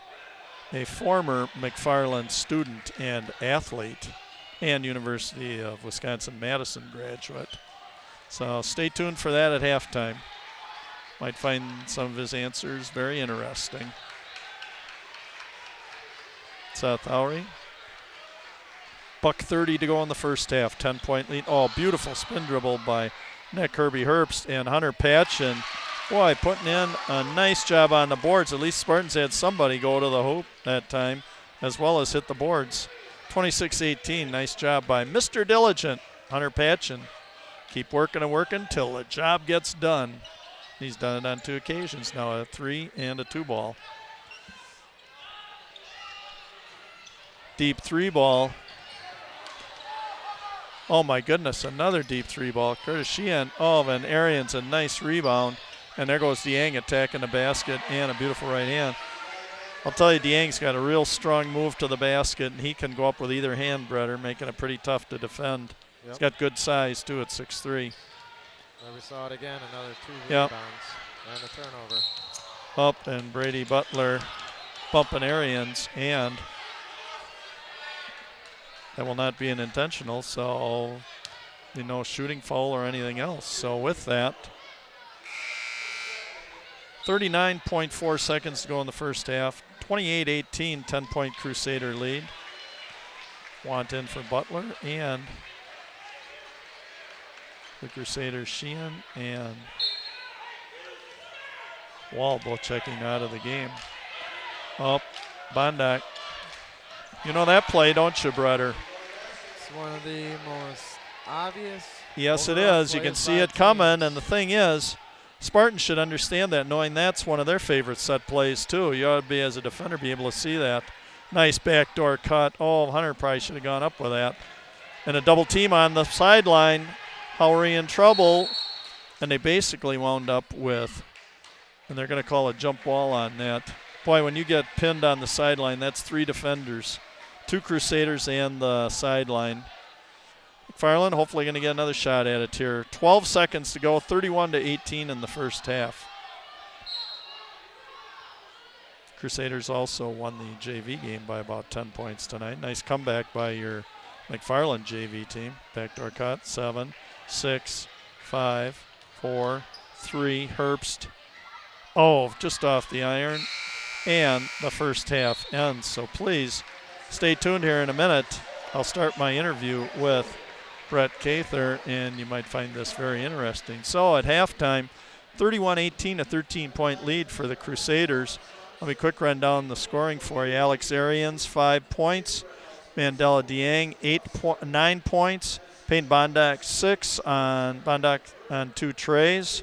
a former McFarland student and athlete and University of Wisconsin-Madison graduate. So stay tuned for that at halftime. Might find some of his answers very interesting. Seth Lowry. $1:30 to go in the first half. 10-point lead. Oh, beautiful spin dribble by Nick Herbie Herbst and Hunter Patchen. Boy, putting in a nice job on the boards. At least Spartans had somebody go to the hoop that time, as well as hit the boards. 26-18. Nice job by Mr. Diligent, Hunter Patchen. Keep working and working till the job gets done. He's done it on 2 occasions now, a 3 and a 2 ball. Deep 3 ball. Oh my goodness, another deep 3 ball. Curtis Sheehan, and Arians, a nice rebound. And there goes Dieng attacking the basket and a beautiful right hand. I'll tell you, Dieng's got a real strong move to the basket, and he can go up with either hand, Bretter, making it pretty tough to defend. Yep. He's got good size, too, at 6'3". Well, we saw it again, another 2 rebounds and a turnover. Up and Brady Butler bumping Arians, and that will not be an intentional, so no shooting foul or anything else. So with that, 39.4 seconds to go in the first half. 28-18, 10-point Crusader lead. Want in for Butler and the Crusaders, Sheehan and Wall both checking out of the game. Bondak. You know that play, don't you, Bretter? It's one of the most obvious. Yes, it is. You can see it coming, and the thing is, Spartans should understand that, knowing that's one of their favorite set plays, too. You ought to be, as a defender, be able to see that. Nice backdoor cut. Hunter probably should have gone up with that. And a double team on the sideline. Howery in trouble, and they basically wound up with, and they're going to call a jump ball on that. Boy, when you get pinned on the sideline, that's 3 defenders, 2 Crusaders and the sideline. McFarland hopefully going to get another shot at it here. 12 seconds to go, 31-18 in the first half. Crusaders also won the JV game by about 10 points tonight. Nice comeback by your McFarland JV team. Backdoor cut, 7, 6, 5, 4, 3. Herbst. Just off the iron. And the first half ends. So please stay tuned here in a minute. I'll start my interview with Brett Cather, and you might find this very interesting. So at halftime, 31-18, a 13-point lead for the Crusaders. Let me quick run down the scoring for you. Alex Arians, 5 points. Mandela Dieng, 9 points. Payne Bondak, 6 on Bondak on 2 trays.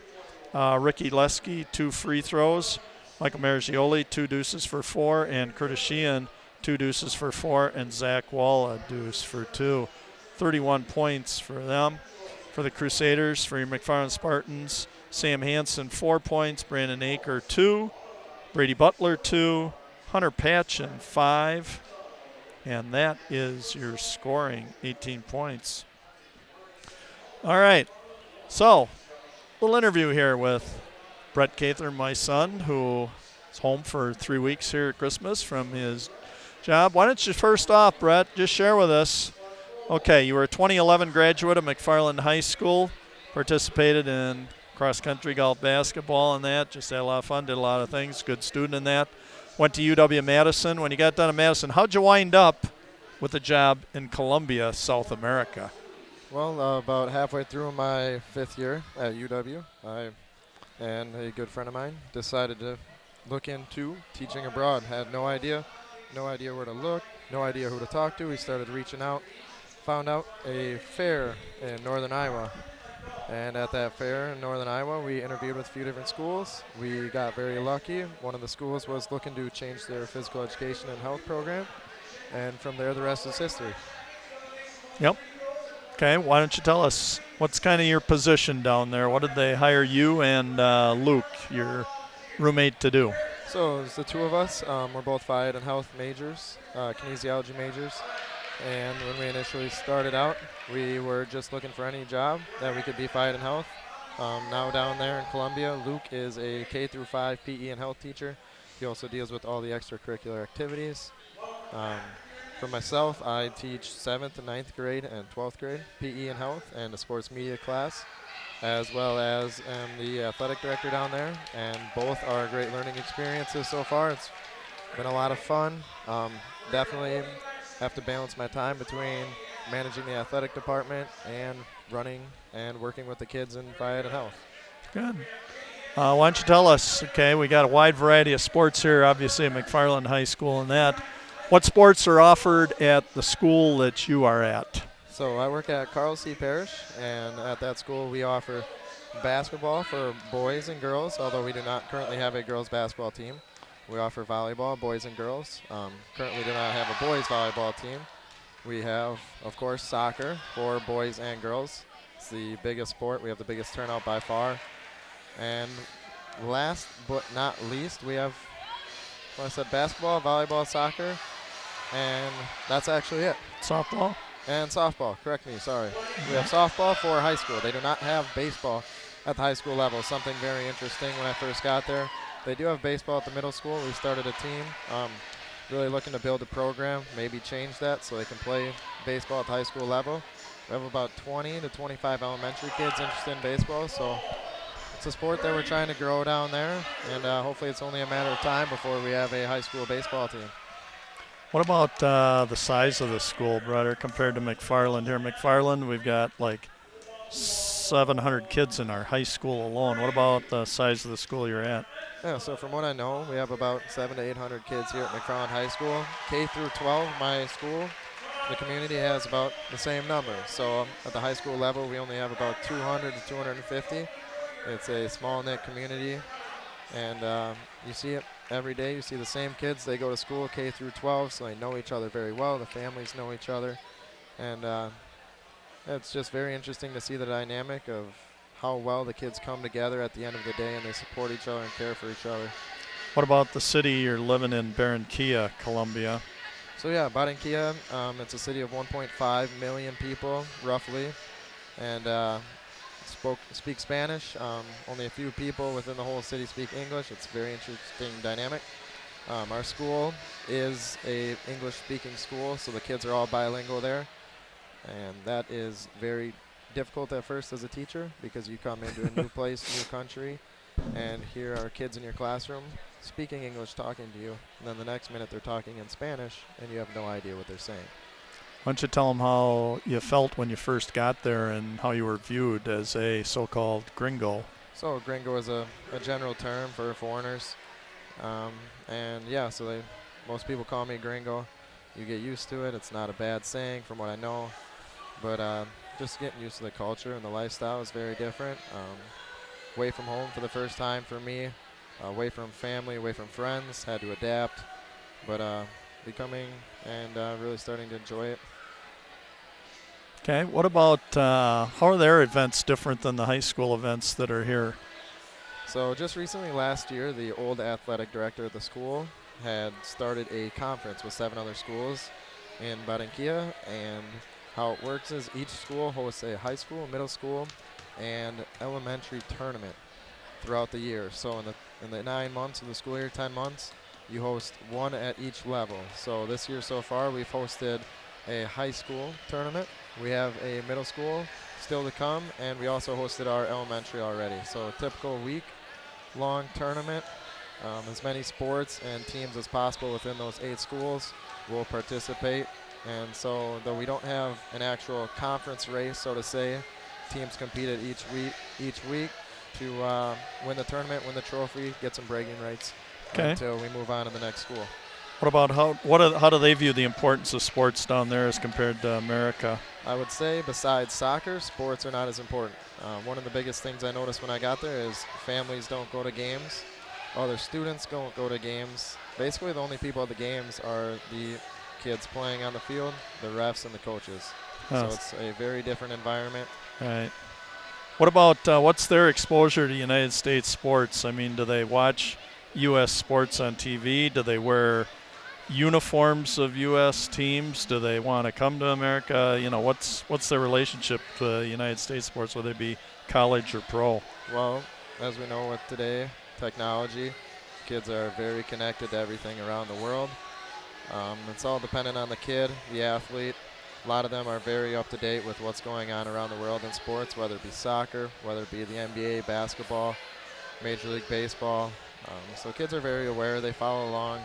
Ricky Lesky, 2 free throws. Michael Margioli, 2 deuces for 4. And Curtis Sheehan, 2 deuces for 4. And Zach Wall, a deuce for 2. 31 points for them. For the Crusaders, for your McFarland Spartans, Sam Hansen, 4 points. Brandon Aker, 2. Brady Butler, 2. Hunter Patchen, 5. And that is your scoring, 18 points. All right, so a little interview here with Brett Cather, my son, who is home for 3 weeks here at Christmas from his job. Why don't you first off, Brett, just share with us. Okay, you were a 2011 graduate of McFarland High School, participated in cross-country, golf, basketball, and that. Just had a lot of fun, did a lot of things, good student in that. Went to UW-Madison. When you got done at Madison, how'd you wind up with a job in Columbia, South America? Well, about halfway through my 5th year at UW, I and a good friend of mine decided to look into teaching abroad. Had no idea where to look, no idea who to talk to. We started reaching out, found out a fair in northern Iowa. And at that fair in northern Iowa, we interviewed with a few different schools. We got very lucky. One of the schools was looking to change their physical education and health program. And from there, the rest is history. Yep. Okay, why don't you tell us what's kind of your position down there? What did they hire you and Luke, your roommate, to do? So it's the two of us. We're both phyed and health majors, kinesiology majors. And when we initially started out, we were just looking for any job that we could be phyed and health. Now down there in Columbia, Luke is a K through 5 PE and health teacher. He also deals with all the extracurricular activities. For myself, I teach 7th and 9th grade and 12th grade PE and health and a sports media class, as well as am the athletic director down there. And both are great learning experiences so far. It's been a lot of fun. Definitely have to balance my time between managing the athletic department and running and working with the kids in phyed and health. Good. Why don't you tell us, okay, we got a wide variety of sports here, obviously at McFarland High School and that. What sports are offered at the school that you are at? So I work at Carl C. Parish, and at that school we offer basketball for boys and girls, although we do not currently have a girls basketball team. We offer volleyball, boys and girls. Currently do not have a boys volleyball team. We have, of course, soccer for boys and girls. It's the biggest sport. We have the biggest turnout by far. And last but not least, we have, well, I said basketball, volleyball, soccer, and that's actually it. Softball? And softball, correct me, sorry. We have softball for high school. They do not have baseball at the high school level, something very interesting when I first got there. They do have baseball at the middle school. We started a team, really looking to build a program, maybe change that so they can play baseball at the high school level. We have about 20 to 25 elementary kids interested in baseball, so it's a sport that we're trying to grow down there, and hopefully it's only a matter of time before we have a high school baseball team. What about the size of the school, brother, compared to McFarland? Here in McFarland, we've got like 700 kids in our high school alone. What about the size of the school you're at? Yeah, so from what I know, we have about 700 to 800 kids here at McFarland High School. K through 12, my school, the community has about the same number. So at the high school level, we only have about 200 to 250. It's a small-knit community, and you see it every day. You see the same kids. They go to school K through 12, so they know each other very well. The families know each other, and it's just very interesting to see the dynamic of how well the kids come together at the end of the day, and they support each other and care for each other. What about the city you're living in, Barranquilla, Columbia? So yeah, Barranquilla, it's a city of 1.5 million people, roughly, and speak Spanish. Only a few people within the whole city speak English. It's a very interesting dynamic. Our school is a English-speaking school, so the kids are all bilingual there, and that is very difficult at first as a teacher because you come into a new place, new country, and here are kids in your classroom speaking English, talking to you, and then the next minute they're talking in Spanish, and you have no idea what they're saying. Why don't you tell them how you felt when you first got there and how you were viewed as a so-called gringo? So gringo is a general term for foreigners, and yeah, so most people call me gringo. You get used to it. It's not a bad saying from what I know, but just getting used to the culture and the lifestyle is very different. Away from home for the first time for me, away from family, away from friends, had to adapt, but becoming and really starting to enjoy it. Okay, what about how are their events different than the high school events that are here? So just recently last year, the old athletic director at the school had started a conference with 7 other schools in Barranquilla, and how it works is each school hosts a high school, middle school, and elementary tournament throughout the year. So in the 9 months of the school year, 10 months, you host one at each level. So this year so far, we've hosted a high school tournament. We have a middle school still to come, and we also hosted our elementary already. So a typical week-long tournament. As many sports and teams as possible within those 8 schools will participate. And so though we don't have an actual conference race, so to say, teams competed each week to win the tournament, win the trophy, get some bragging rights until we move on to the next school. What about how do they view the importance of sports down there as compared to America? I would say besides soccer, sports are not as important. One of the biggest things I noticed when I got there is families don't go to games. Other students don't go to games. Basically, the only people at the games are the kids playing on the field, the refs, and the coaches. So it's a very different environment. Right. What about what's their exposure to United States sports? I mean, do they watch U.S. sports on TV? Do they wear uniforms of U.S. teams? Do they want to come to America? You know, what's their relationship to United States sports, whether it be college or pro? Well, as we know with today, technology, kids are very connected to everything around the world. It's all dependent on the kid, the athlete. A lot of them are very up to date with what's going on around the world in sports, whether it be soccer, whether it be the NBA, basketball, Major League Baseball. So kids are very aware. They follow along.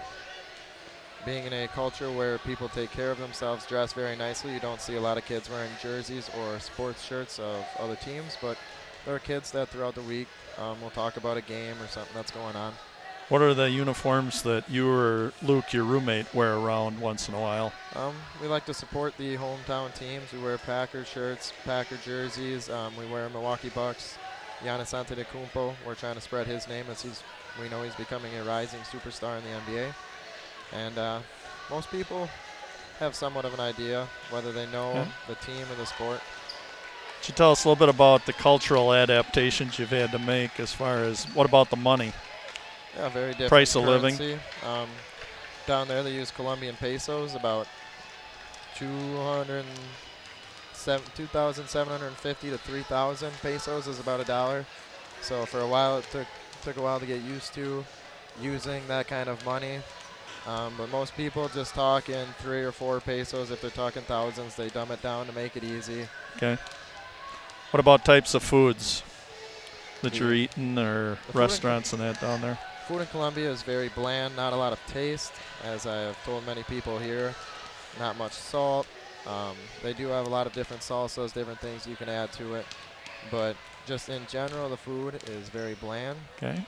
Being in a culture where people take care of themselves, dress very nicely, you don't see a lot of kids wearing jerseys or sports shirts of other teams, but there are kids that throughout the week will talk about a game or something that's going on. What are the uniforms that you or Luke, your roommate, wear around once in a while? We like to support the hometown teams. We wear Packer shirts, Packer jerseys. We wear Milwaukee Bucks. Giannis Antetokounmpo, we're trying to spread his name as we know he's becoming a rising superstar in the NBA. And most people have somewhat of an idea whether they know the team or the sport. Could you tell us a little bit about the cultural adaptations you've had to make as far as what about the money? Yeah, very different price of currency. living. Down there they use Colombian pesos, about 2,750 to 3,000 pesos is about $1. So for a while it took a while to get used to using that kind of money. But most people just talk in 3 or 4 pesos. If they're talking thousands, they dumb it down to make it easy. Okay. What about types of foods that you're eating or restaurants and that down there? Food in Colombia is very bland, not a lot of taste. As I have told many people here, not much salt. They do have a lot of different salsas, different things you can add to it. But just in general, the food is very bland. Okay.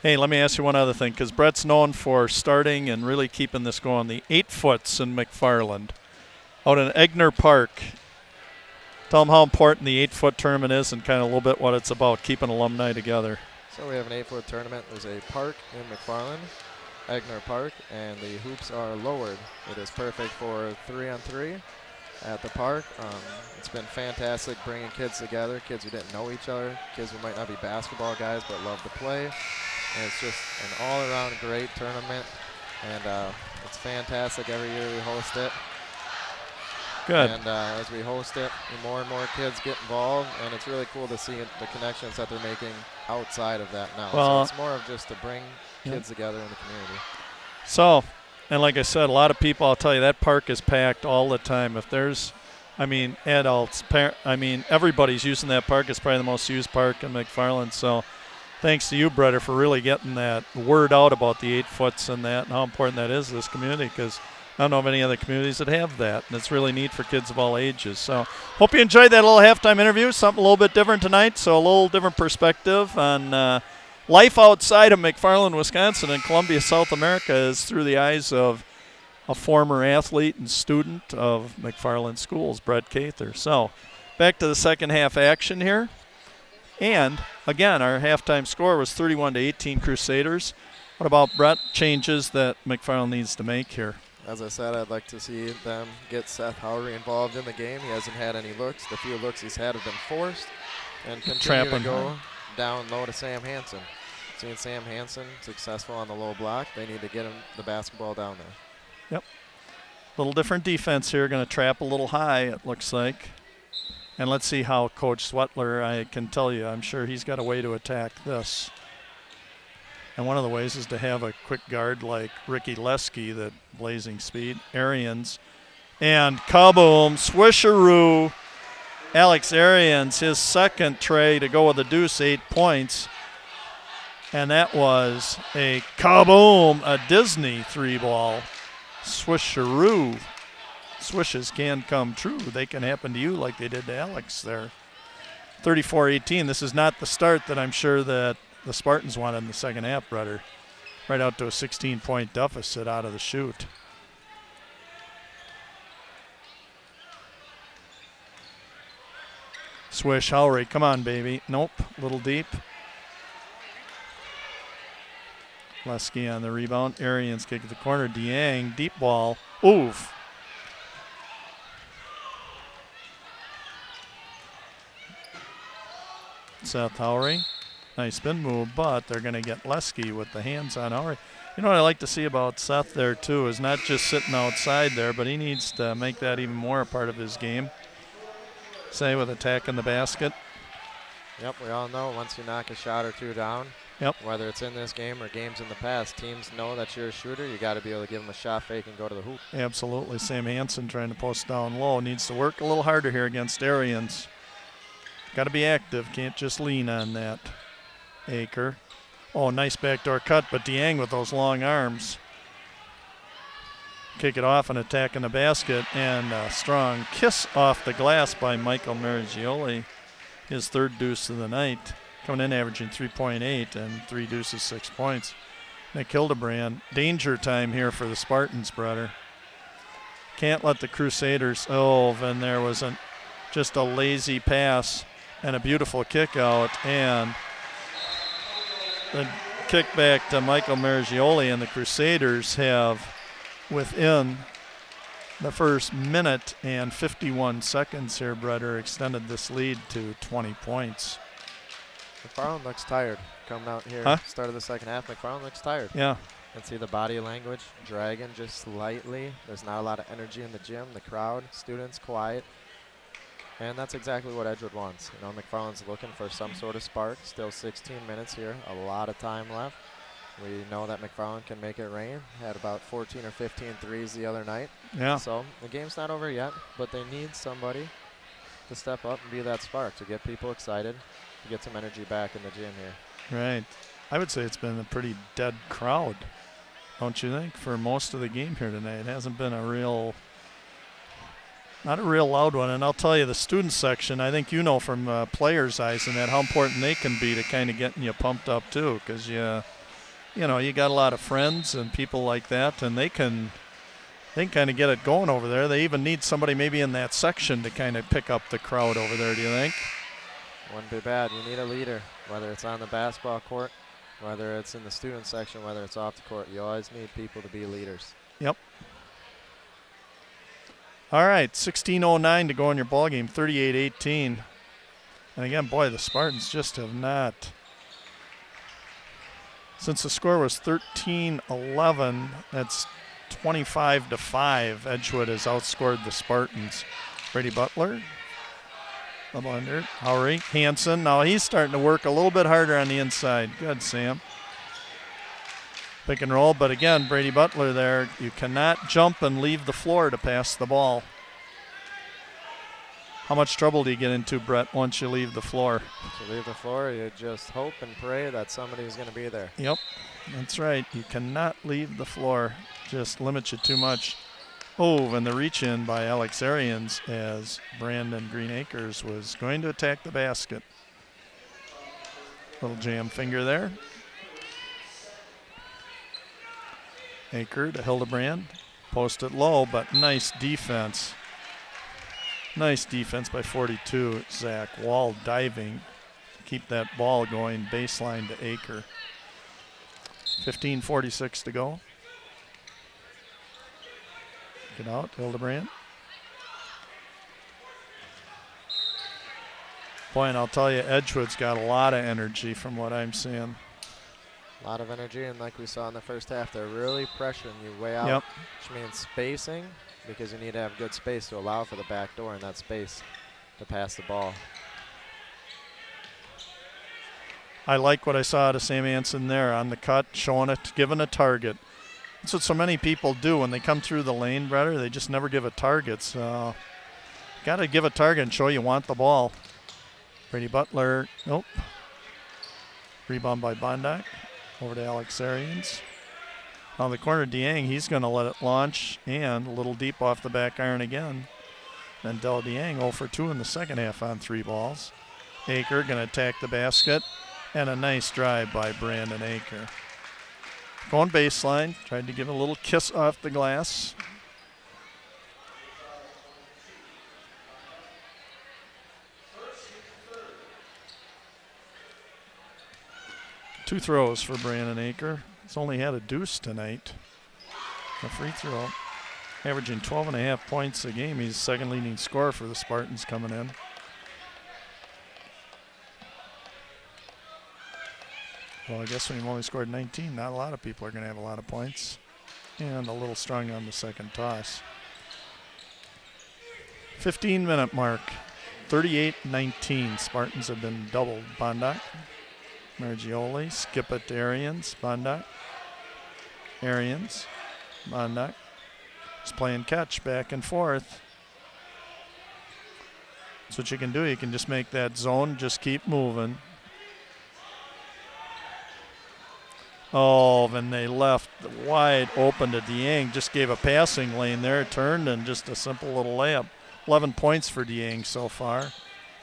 Hey, let me ask you one other thing, because Brett's known for starting and really keeping this going. The 8-foots in McFarland out in Egner Park. Tell them how important the 8-foot tournament is and kind of a little bit what it's about, keeping alumni together. So we have an 8-foot tournament. There's a park in McFarland, Egner Park, and the hoops are lowered. It is perfect for 3-on-3 at the park. It's been fantastic bringing kids together, kids who didn't know each other, kids who might not be basketball guys but love to play. And it's just an all-around great tournament, and it's fantastic. Every year we host it. Good. And as we host it, more and more kids get involved, and it's really cool to see the connections that they're making outside of that now. Well, so it's more of just to bring kids together in the community. So, and like I said, a lot of people, I'll tell you, that park is packed all the time. If there's, adults, everybody's using that park. It's probably the most used park in McFarland. So thanks to you, Brett, for really getting that word out about the 8-foots and that and how important that is to this community, because I don't know of any other communities that have that, and it's really neat for kids of all ages. So hope you enjoyed that little halftime interview, something a little bit different tonight, so a little different perspective on life outside of McFarland, Wisconsin, and Columbia, South America is through the eyes of a former athlete and student of McFarland Schools, Brett Cather. So back to the second half action here. And, again, our halftime score was 31-18 Crusaders. What about, Brett, changes that McFarland needs to make here? As I said, I'd like to see them get Seth Howery involved in the game. He hasn't had any looks. The few looks he's had have been forced. And continue to go down low to Sam Hansen. Seeing Sam Hansen successful on the low block, they need to get him the basketball down there. Yep. Little different defense here. Going to trap a little high, it looks like. And let's see how Coach Swettler, I can tell you, I'm sure he's got a way to attack this. And one of the ways is to have a quick guard like Ricky Lesky, that blazing speed. Arians. And kaboom, swisheroo. Alex Arians, his second tray to go with a deuce, 8 points. And that was a kaboom, a Disney 3-ball. Swisheroo. Swishes can come true. They can happen to you like they did to Alex there. 34-18. This is not the start that I'm sure that the Spartans wanted in the second half, brother. right out to a 16-point deficit out of the chute. Swish, Howry, come on, baby. Nope, a little deep. Lesky on the rebound. Arians kick at the corner. Dieng, deep ball. Oof. Seth Howry. Nice spin move, but they're going to get Lesky with the hands on Howry. You know what I like to see about Seth there, too, is not just sitting outside there, but he needs to make that even more a part of his game. Say with attacking the basket. Yep, we all know once you knock a shot or two down, yep, whether it's in this game or games in the past, teams know that you're a shooter. You got to be able to give them a shot fake and go to the hoop. Absolutely. Sam Hansen trying to post down low. Needs to work a little harder here against Arians. Got to be active. Can't just lean on that. Aker. Oh, nice backdoor cut, but Dieng with those long arms. Kick it off and attack in the basket, and a strong kiss off the glass by Michael Marigioli. His third deuce of the night. Coming in averaging 3.8 and 3 deuces, 6 points. Nick Hildebrand, danger time here for the Spartans, brother. Can't let the Crusaders, and there was just a lazy pass and a beautiful kick out, and the kick back to Michael Marigioli, and the Crusaders have, within the first minute and 51 seconds here, brother, extended this lead to 20 points. McFarland looks tired coming out here. Start of the second half, McFarland looks tired. Yeah. Can see the body language dragging just slightly. There's not a lot of energy in the gym. The crowd, students, quiet. And that's exactly what Edgewood wants. You know, McFarland's looking for some sort of spark. Still 16 minutes here, a lot of time left. We know that McFarland can make it rain. Had about 14 or 15 threes the other night. Yeah. So the game's not over yet, but they need somebody to step up and be that spark to get people excited, to get some energy back in the gym here. Right. I would say it's been a pretty dead crowd, don't you think, for most of the game here tonight? It hasn't been not a real loud one. And I'll tell you, the student section, I think you know from players' eyes and that how important they can be to kind of getting you pumped up too, because you know, you got a lot of friends and people like that, and they can kind of get it going over there. They even need somebody maybe in that section to kind of pick up the crowd over there, do you think? Wouldn't be bad. You need a leader, whether it's on the basketball court, whether it's in the student section, whether it's off the court. You always need people to be leaders. Yep. All right, 16:09 to go in your ball game, 38-18. And again, boy, the Spartans just have not. Since the score was 13-11, that's 25-5. Edgewood has outscored the Spartans. Brady Butler, the blender. Howry, Hansen. Now he's starting to work a little bit harder on the inside. Good, Sam. Pick and roll, but again, Brady Butler there. You cannot jump and leave the floor to pass the ball. How much trouble do you get into, Brett, once you leave the floor? Once you leave the floor, you just hope and pray that somebody's going to be there. Yep, that's right. You cannot leave the floor. Just limits you too much. Oh, and the reach in by Alex Arians as Brandon Greenacres was going to attack the basket. Little jam finger there. Aker to Hildebrand. Post it low, but nice defense. Nice defense by 42. Zach Wall diving. Keep that ball going baseline to Aker. 15:46 to go. Get out, Hildebrand. Boy, and I'll tell you, Edgewood's got a lot of energy from what I'm seeing. A lot of energy, and like we saw in the first half, they're really pressuring you way out, yep, which means spacing, because you need to have good space to allow for the back door in that space to pass the ball. I like what I saw out of Sam Hansen there on the cut, showing it, giving a target. That's what so many people do when they come through the lane, brother. They just never give a target. So got to give a target and show you want the ball. Brady Butler, nope. Rebound by Bondak. Over to Alex Arians. On the corner, Dieng, he's going to let it launch, and a little deep off the back iron again. Then Del Dieng 0 for 2 in the second half on 3 balls. Aker going to attack the basket, and a nice drive by Brandon Aker. Going baseline. Tried to give a little kiss off the glass. Two throws for Brandon Aker. He's only had a deuce tonight. A free throw. Averaging 12.5 points a game. He's the second leading scorer for the Spartans coming in. Well, I guess when you've only scored 19, not a lot of people are going to have a lot of points. And a little strong on the second toss. 15-minute mark. 38-19. Spartans have been doubled. Bondoc, Margioli, skip it to Arians. Bondoc, Arians, Bondoc. He's playing catch back and forth. That's what you can do. You can just make that zone, just keep moving. Oh, and they left wide open to Dieng. Just gave a passing lane there, turned, and just a simple little layup. 11 points for Dieng so far.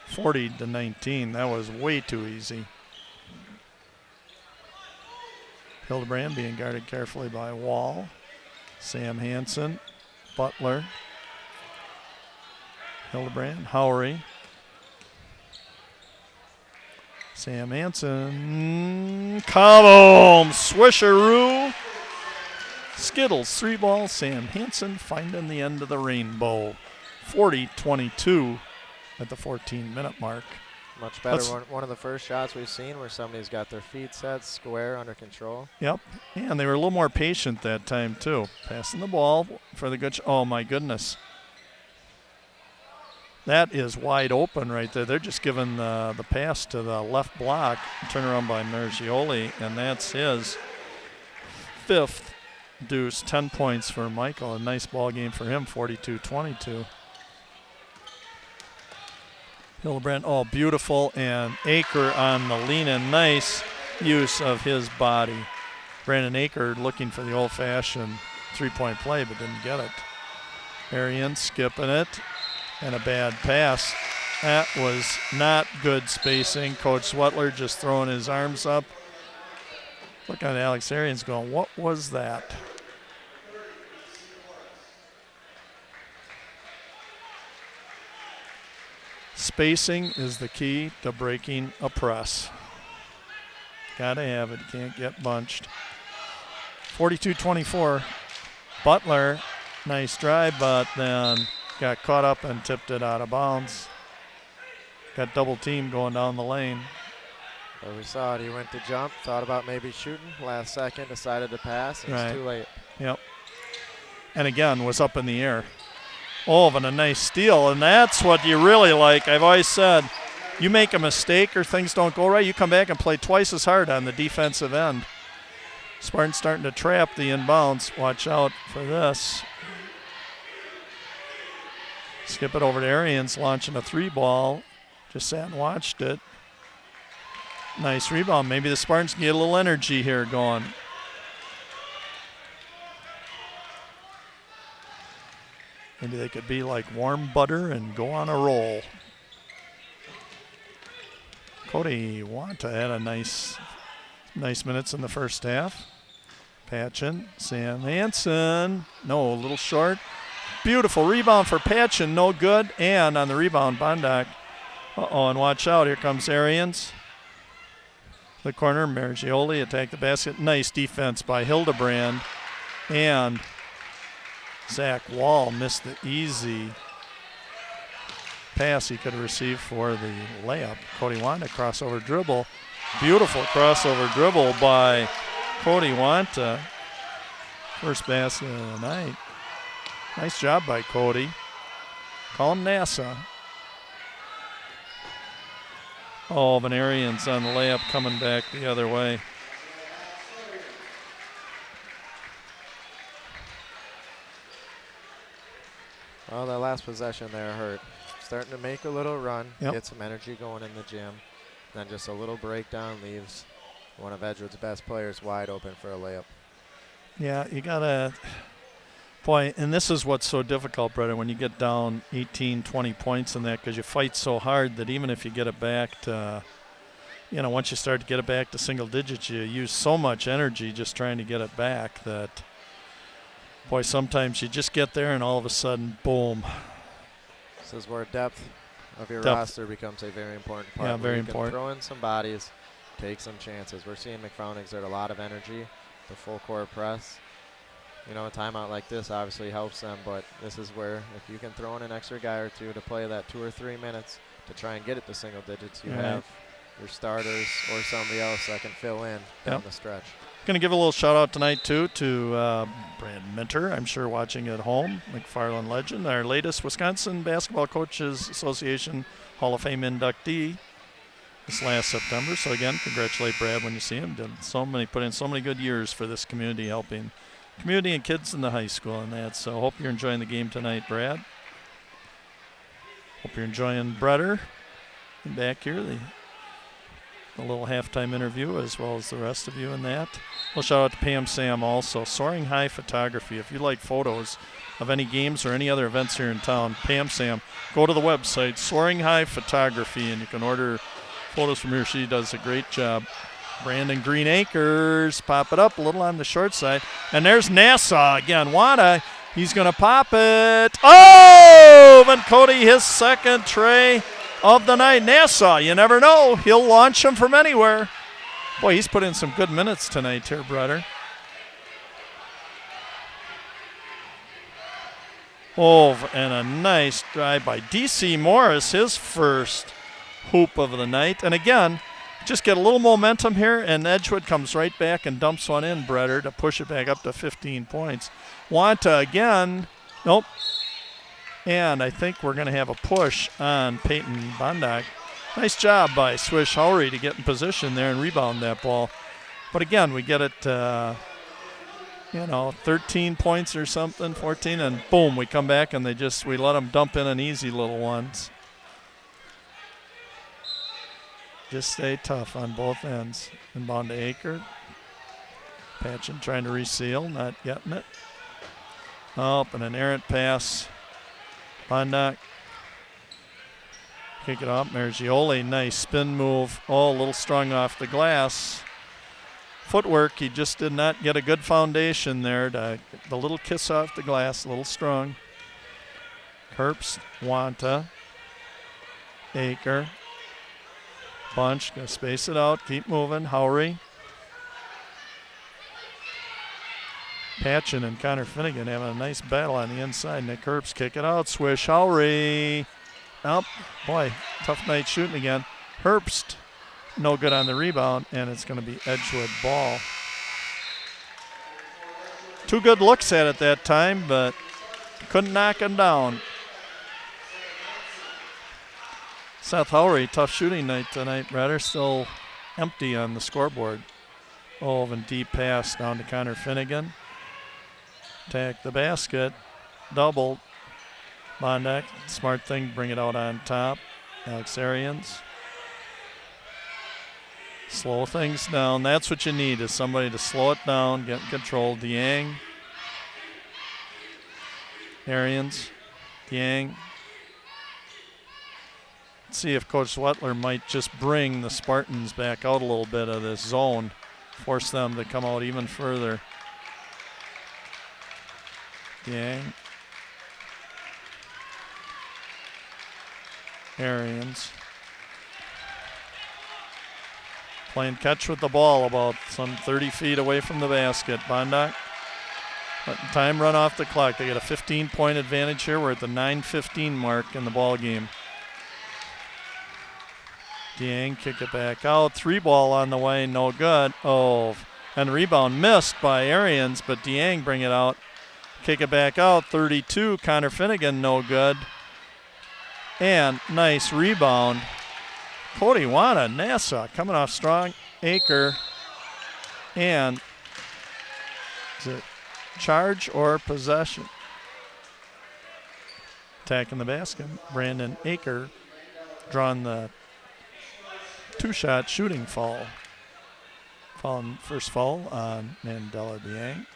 40-19. That was way too easy. Hildebrand being guarded carefully by Wall. Sam Hansen, Butler, Hildebrand, Howery. Sam Hansen, Cobham, swisheroo. Skittles, 3 ball. Sam Hansen finding the end of the rainbow. 40-22 at the 14-minute mark. Much better. One of the first shots we've seen where somebody's got their feet set, square, under control. Yep. And they were a little more patient that time, too. Passing the ball for the good. Oh, my goodness. That is wide open right there. They're just giving the pass to the left block. Turn around by Margioli, and that's his 5th deuce. 10 points for Michael. A nice ball game for him, 42-22. Hildebrand, oh, beautiful, and Aker on the lean-in. Nice use of his body. Brandon Aker looking for the old-fashioned three-point play, but didn't get it. Arian skipping it, and a bad pass. That was not good spacing. Coach Swettler just throwing his arms up. Looking at Alex Arians going, what was that? Spacing is the key to breaking a press. Gotta have it, can't get bunched. 42-24. Butler, nice drive, but then got caught up and tipped it out of bounds. Got double team going down the lane. Well, we saw it. He went to jump, thought about maybe shooting. Last second, decided to pass. It's too late. Yep. And again, was up in the air. Oh, and a nice steal, and that's what you really like. I've always said, you make a mistake or things don't go right, you come back and play twice as hard on the defensive end. Spartans starting to trap the inbounds. Watch out for this. Skip it over to Arians, launching a 3-ball. Just sat and watched it. Nice rebound. Maybe the Spartans can get a little energy here going. Maybe they could be like warm butter and go on a roll. Cody Wanta had a nice minutes in the first half. Patchen, Sam Hansen. No, a little short. Beautiful rebound for Patchen, no good. And on the rebound, Bondoc. And watch out, here comes Arians. The corner, Margioli attack the basket. Nice defense by Hildebrand. And Zach Wall missed the easy pass he could have received for the layup. Cody Wanta crossover dribble. Beautiful crossover dribble by Cody Wanta. First basket of the night. Nice job by Cody. Call him NASA. Oh, Vanarian's on the layup coming back the other way. Well, that last possession there hurt. Starting to make a little run, get some energy going in the gym. Then just a little breakdown leaves one of Edgewood's best players wide open for a layup. Yeah, you got to, boy, and this is what's so difficult, Brett, when you get down 18, 20 points in that, because you fight so hard that even if you get it back to you know, once you start to get it back to single digits, you use so much energy just trying to get it back that, boy, sometimes you just get there and all of a sudden, boom. This is where depth of your roster becomes a very important part. Yeah, very you can important. throw in some bodies, take some chances. We're seeing McFarland exert a lot of energy, the full court press. You know, a timeout like this obviously helps them, but this is where if you can throw in an extra guy or two to play that 2 or 3 minutes to try and get it to single digits, you have your starters or somebody else that can fill in down the stretch. Going to give a little shout out tonight too to Brad Minter, I'm sure watching at home, McFarland legend, our latest Wisconsin Basketball Coaches Association Hall of Fame inductee this last September. So again, congratulate Brad when you see him. Put in so many good years for this community, helping community and kids in the high school and that. So hope you're enjoying the game tonight, Brad. Hope you're enjoying Breder back here, the little halftime interview, as well as the rest of you in that. Well, shout out to Pam Sam also. Soaring High Photography. If you like photos of any games or any other events here in town, Pam Sam, go to the website, Soaring High Photography, and you can order photos from her. She does a great job. Brandon Green Acres, pop it up a little on the short side. And there's Nassau again. Wanda, he's going to pop it. Oh! And Cody, his second tray of the night. Nassau, you never know. He'll launch him from anywhere. Boy, he's put in some good minutes tonight here, Breder. Oh, and a nice drive by D.C. Morris, his first hoop of the night. And again, just get a little momentum here, and Edgewood comes right back and dumps one in, Breder, to push it back up to 15 points. Wanta again. Nope. And I think we're going to have a push on Peyton Bondock. Nice job by Swish Howry to get in position there and rebound that ball. But again, we get it, 13 points or something, 14, and boom, we come back and we let them dump in an easy little ones. Just stay tough on both ends. Inbound to Aker. Patchen trying to reseal, not getting it. Oh, and an errant pass. Bondock. Kick it off. Mergioli, nice spin move. Oh, a little strong off the glass. Footwork, he just did not get a good foundation there. The little kiss off the glass, a little strong. Herbst, Wanta, Aker. Bunch, gonna space it out, keep moving. Howry. Patchen and Connor Finnegan having a nice battle on the inside. Nick Herbst kick it out. Swish Howry. Oh, boy, tough night shooting again. Herbst, no good on the rebound, and it's going to be Edgewood ball. 2 good looks at it that time, but couldn't knock him down. Seth Howry, tough shooting night tonight. Rather still empty on the scoreboard. Oh, and deep pass down to Connor Finnegan. Attack the basket. Double. Bondock, smart thing, bring it out on top. Alex Arians. Slow things down. That's what you need, is somebody to slow it down, get in control. Dieng. Arians. Dieng. Let's see if Coach Swettler might just bring the Spartans back out a little bit of this zone, force them to come out even further. Dieng. Arians. Playing catch with the ball about some 30 feet away from the basket. Bondock letting time run off the clock. They get a 15-point advantage here. We're at the 9:15 mark in the ball game. Dieng kick it back out. 3-ball on the way, no good. Oh, and the rebound missed by Arians, but Dieng bring it out. Kick it back out. 32, Connor Finnegan, no good. And nice rebound. Cody Wanta, Nassau coming off strong. Aker. And is it charge or possession? Attacking the basket. Brandon Aker drawing the 2-shot shooting foul. First foul on Mandela Dieng.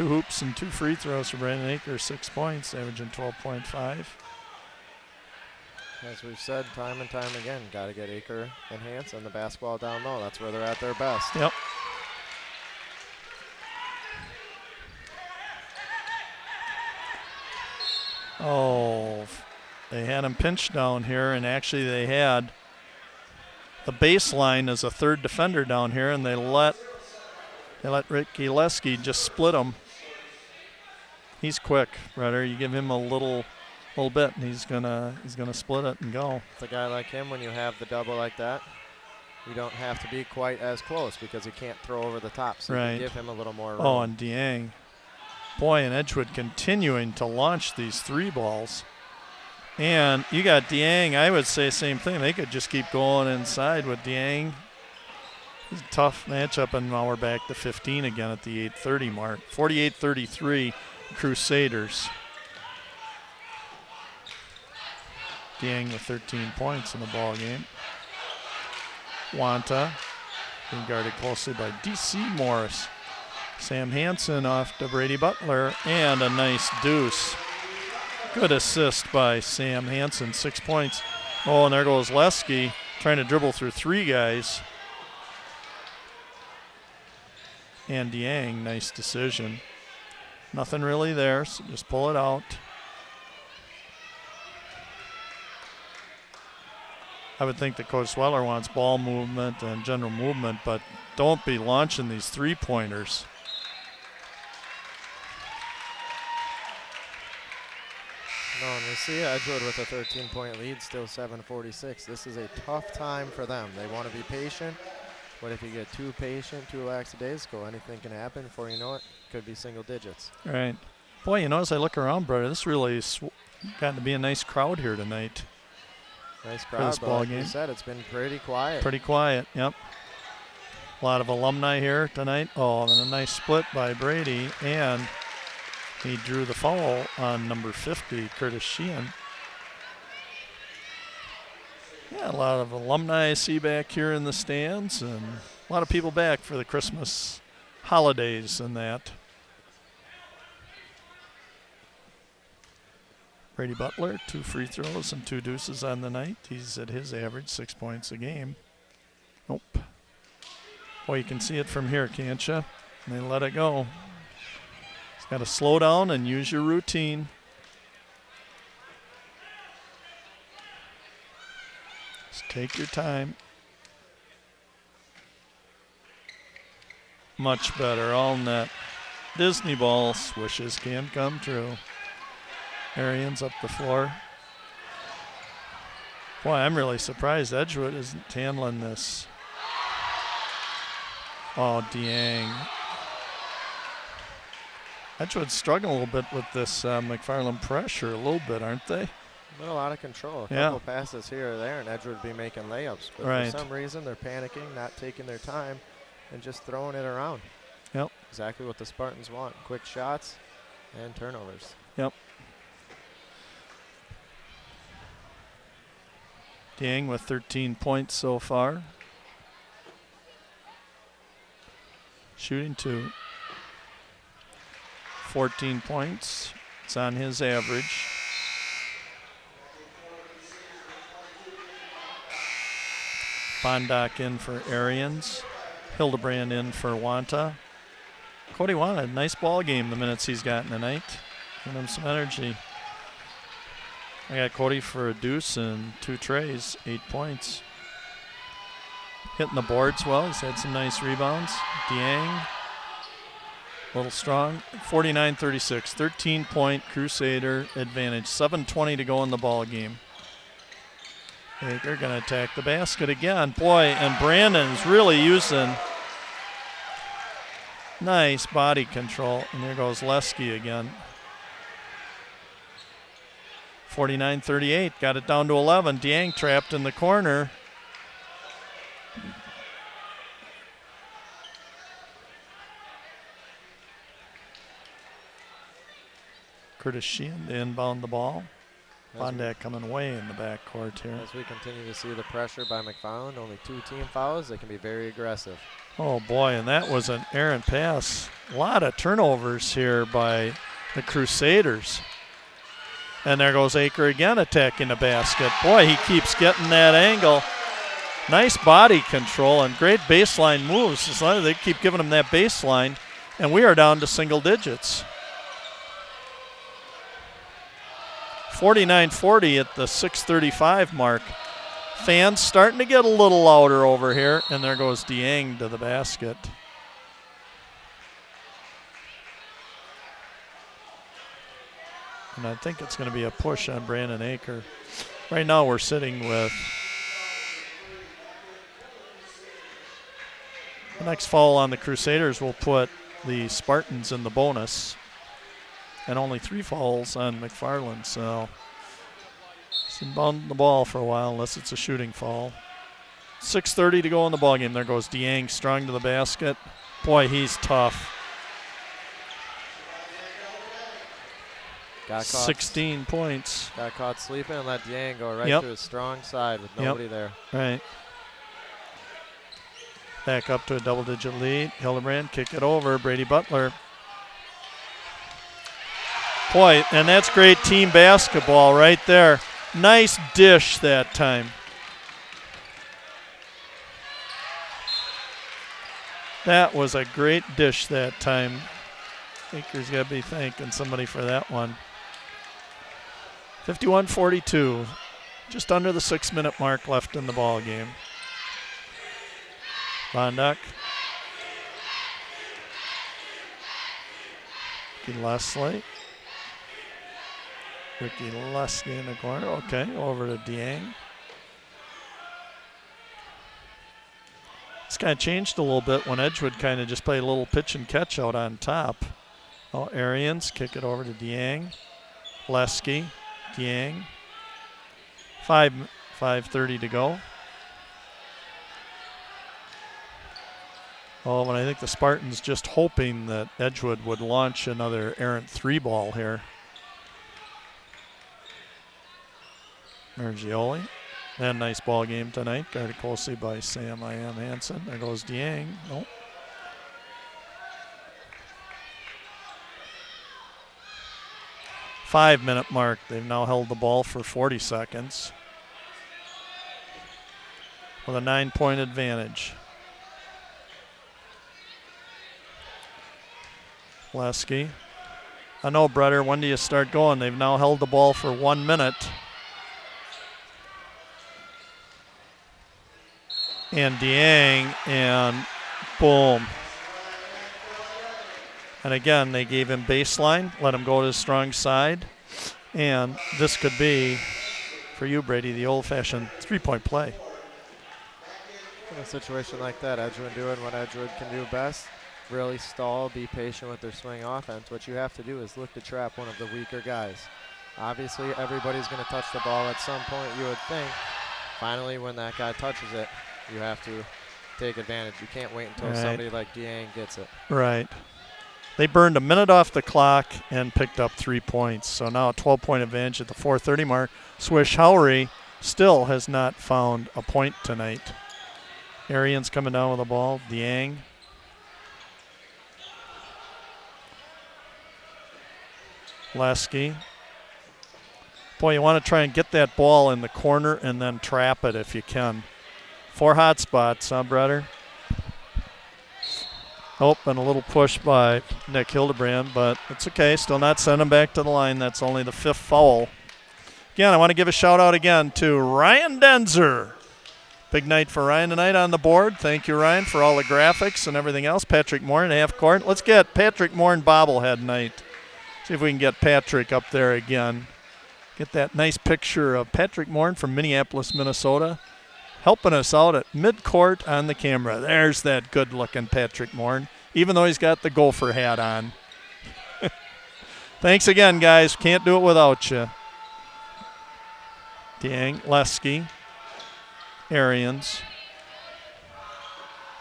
2 hoops and 2 free throws for Brandon Akers, 6 points, averaging 12.5. As we've said time and time again, got to get Aker and Hans and the basketball down low. That's where they're at their best. Yep. Oh, they had him pinched down here, and actually they had the baseline as a third defender down here, and they let Ricky Leski just split him. He's quick, brother. You give him a little bit, and he's gonna split it and go. It's a guy like him, when you have the double like that, you don't have to be quite as close because he can't throw over the top, so right. you can give him a little more room. Oh, and Dieng. Boy, and Edgewood continuing to launch these 3 balls. And you got Dieng, I would say same thing. They could just keep going inside with Dieng. It's a tough matchup, and now we're back to 15 again at the 8:30 mark. 48-33 Crusaders. Dieng with 13 points in the ball game. Wanta being guarded closely by D.C. Morris. Sam Hansen off to Brady Butler, and a nice deuce. Good assist by Sam Hansen, 6 points. Oh, and there goes Leski trying to dribble through 3 guys. And Dieng, nice decision. Nothing really there, so just pull it out. I would think that Coach Sweller wants ball movement and general movement, but don't be launching these 3-pointers. No, and we see Edgewood with a 13-point lead, still 7:46. This is a tough time for them. They want to be patient, but if you get too patient, too lackadaisical, anything can happen. Before you know it, could be single digits. Right. Boy, as I look around, brother, this really has gotten to be a nice crowd here tonight. Nice crowd, this but ball like game. you said, it's been pretty quiet. Pretty quiet, yep. A lot of alumni here tonight. Oh, and a nice split by Brady, and he drew the foul on number 50, Curtis Sheehan. Yeah, a lot of alumni I see back here in the stands, and a lot of people back for the Christmas holidays and that. Brady Butler, 2 free throws and 2 deuces on the night. He's at his average, 6 points a game. Nope. Boy, you can see it from here, can't you? And they let it go. He's got to slow down and use your routine. Just take your time. Much better. All net. Disney balls. Wishes can come true. Arians up the floor. Boy, I'm really surprised Edgewood isn't handling this. Oh, Dieng. Edgewood's struggling a little bit with this McFarland pressure, a little bit, aren't they? A little out of control. A couple passes here or there, and Edgewood would be making layups. But right. for some reason, they're panicking, not taking their time, and just throwing it around. Yep. Exactly what the Spartans want. Quick shots and turnovers. Yep. Dieng with 13 points so far. Shooting 2. 14 points. It's on his average. Bondock in for Arians. Hildebrand in for Wanta. Cody Wanta, nice ball game the minutes he's gotten tonight. Giving him some energy. I got Cody for a deuce and 2 trays, 8 points. Hitting the boards well. He's had some nice rebounds. Dieng, a little strong. 49-36, 13-point Crusader advantage. 7:20 to go in the ball game. They're going to attack the basket again. Boy, and Brandon's really using nice body control. And there goes Leski again. 49-38, got it down to 11. Dieng trapped in the corner. Curtis Sheehan to inbound the ball. Bondak coming away in the backcourt here. As we continue to see the pressure by McFarland, only 2 team fouls. They can be very aggressive. Oh, boy, and that was an errant pass. A lot of turnovers here by the Crusaders. And there goes Aker again attacking the basket. Boy, he keeps getting that angle. Nice body control and great baseline moves. As long as they keep giving him that baseline, and we are down to single digits. 49-40 at the 6:35 mark. Fans starting to get a little louder over here, and there goes Dieng to the basket. And I think it's going to be a push on Brandon Aker. Right now we're sitting with the next foul on the Crusaders will put the Spartans in the bonus. And only 3 fouls on McFarland, so he's inbounding the ball for a while unless it's a shooting foul. 6:30 to go in the ballgame. There goes Dieng strong to the basket. Boy, he's tough. Got caught, 16 points. Got caught sleeping and let Dieng go right Yep. to his strong side with nobody there. Right. Back up to a double-digit lead. Hildebrand kick it over. Brady Butler. Boy, and that's great team basketball right there. Nice dish that time. That was a great dish that time. Aker's got to be thanking somebody for that one. 51-42. Just under the 6-minute mark left in the ball game. Bonduck. Leslie. Ricky Lusky in the corner. Okay, over to Dieng. It's kind of changed a little bit when Edgewood kind of just played a little pitch and catch out on top. Oh, Arians kick it over to Dieng. Lesky, Dieng. 5:30 to go. Oh, and I think the Spartans just hoping that Edgewood would launch another errant 3-ball here. Mergioli. And nice ball game tonight. Guarded closely by Sam I.M. Hansen. There goes Dieng. Nope. Five-minute mark. They've now held the ball for 40 seconds. With a 9-point advantage. Lesky. I know, Brother, when do you start going? They've now held the ball for 1 minute. And Dieng, and boom. And again, they gave him baseline, let him go to his strong side. And this could be, for you, Brady, the old-fashioned 3-point play. In a situation like that, Edgewood doing what Edgewood can do best. Really stall, be patient with their swing offense. What you have to do is look to trap one of the weaker guys. Obviously, everybody's going to touch the ball at some point, you would think. Finally, when that guy touches it, you have to take advantage. You can't wait until somebody like Dieng gets it. Right. They burned a minute off the clock and picked up 3 points. So now a 12-point advantage at the 4:30 mark. Swish Howery still has not found a point tonight. Arians coming down with the ball. Dieng. Lesky. Boy, you want to try and get that ball in the corner and then trap it if you can. 4 hot spots, huh, brother? Oh, and a little push by Nick Hildebrand, but it's okay. Still not sending him back to the line. That's only the 5th foul. Again, I want to give a shout-out again to Ryan Denzer. Big night for Ryan tonight on the board. Thank you, Ryan, for all the graphics and everything else. Patrick Moore in half court. Let's get Patrick Moore in bobblehead night. See if we can get Patrick up there again. Get that nice picture of Patrick Moore from Minneapolis, Minnesota, helping us out at midcourt on the camera. There's that good-looking Patrick Moore, even though he's got the Gopher hat on. Thanks again, guys. Can't do it without you. Dieng, Lesky, Arians.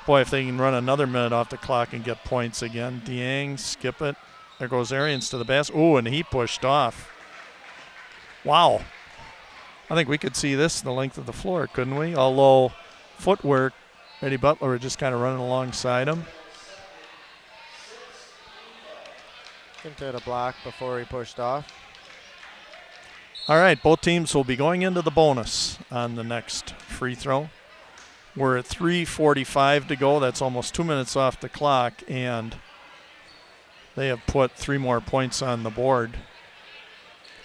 Boy, if they can run another minute off the clock and get points again. Dieng, skip it. There goes Arians to the basket. Ooh, and he pushed off. Wow. I think we could see this the length of the floor, couldn't we? Although footwork Brady Butler just kind of running alongside him. Into the block before he pushed off. All right, both teams will be going into the bonus on the next free throw. We're at 3:45 to go. That's almost 2 minutes off the clock, and they have put 3 more points on the board.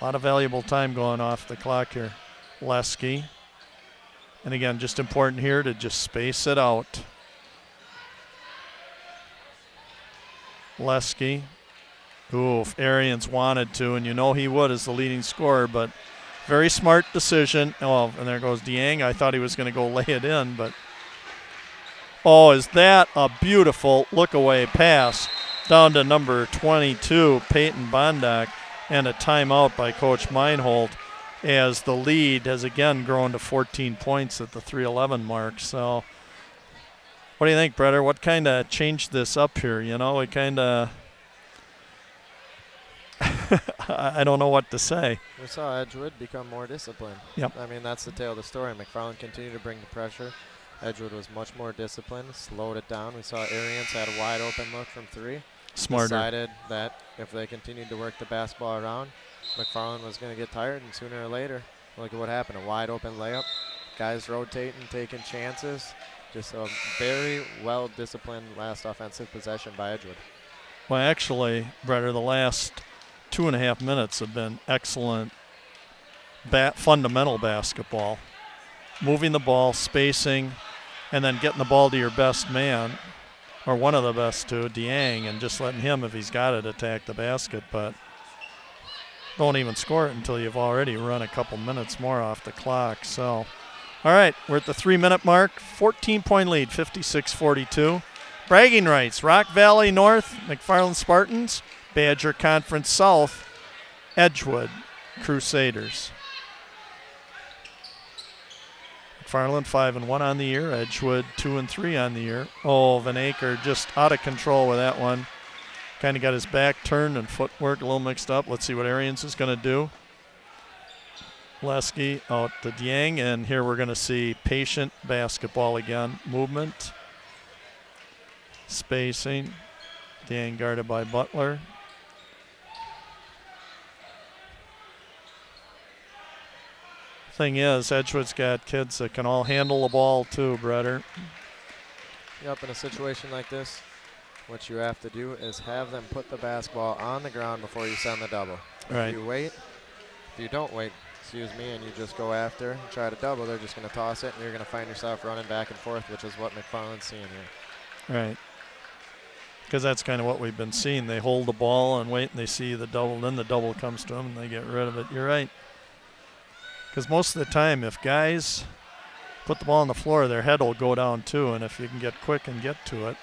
A lot of valuable time going off the clock here. Lesky. And again, just important here to just space it out. Lesky. Ooh, if Arians wanted to, and you know he would as the leading scorer, but very smart decision. Oh, and there goes Dieng. I thought he was going to go lay it in, but oh, is that a beautiful look-away pass down to number 22, Peyton Bondak, and a timeout by Coach Meinhold as the lead has again grown to 14 points at the 3:11 mark. So what do you think, Breder? What kind of changed this up here? You know, it kind of I don't know what to say. We saw Edgewood become more disciplined. Yep. I mean, that's the tale of the story. McFarland continued to bring the pressure. Edgewood was much more disciplined, slowed it down. We saw Arians had a wide open look from 3. Smarter. Decided that if they continued to work the basketball around, McFarland was going to get tired, and sooner or later, look at what happened. A wide open layup. Guys rotating, taking chances. Just a very well-disciplined last offensive possession by Edgewood. Well, actually, Breder, the last 2.5 minutes have been excellent fundamental basketball. Moving the ball, spacing, and then getting the ball to your best man, or one of the best two, Dieng, and just letting him, if he's got it, attack the basket. But don't even score it until you've already run a couple minutes more off the clock. So, all right, we're at the 3-minute mark. 14-point lead, 56-42. Bragging rights, Rock Valley North, McFarland Spartans, Badger Conference South, Edgewood Crusaders. McFarland 5-1 on the year, Edgewood 2-3 on the year. Oh, Van Aker just out of control with that one. Kind of got his back turned and footwork a little mixed up. Let's see what Arians is going to do. Lesky out to Dieng, and here we're going to see patient basketball again. Movement, spacing. Dieng guarded by Butler. Thing is, Edgewood's got kids that can all handle the ball too, Breder. Yep, in a situation like this, what you have to do is have them put the basketball on the ground before you send the double. Right. If you don't wait, and you just go after and try to double, they're just going to toss it, and you're going to find yourself running back and forth, which is what McFarland's seeing here. Right. Because that's kind of what we've been seeing. They hold the ball and wait, and they see the double, then the double comes to them, and they get rid of it. You're right. Because most of the time, if guys put the ball on the floor, their head will go down too, and if you can get quick and get to it.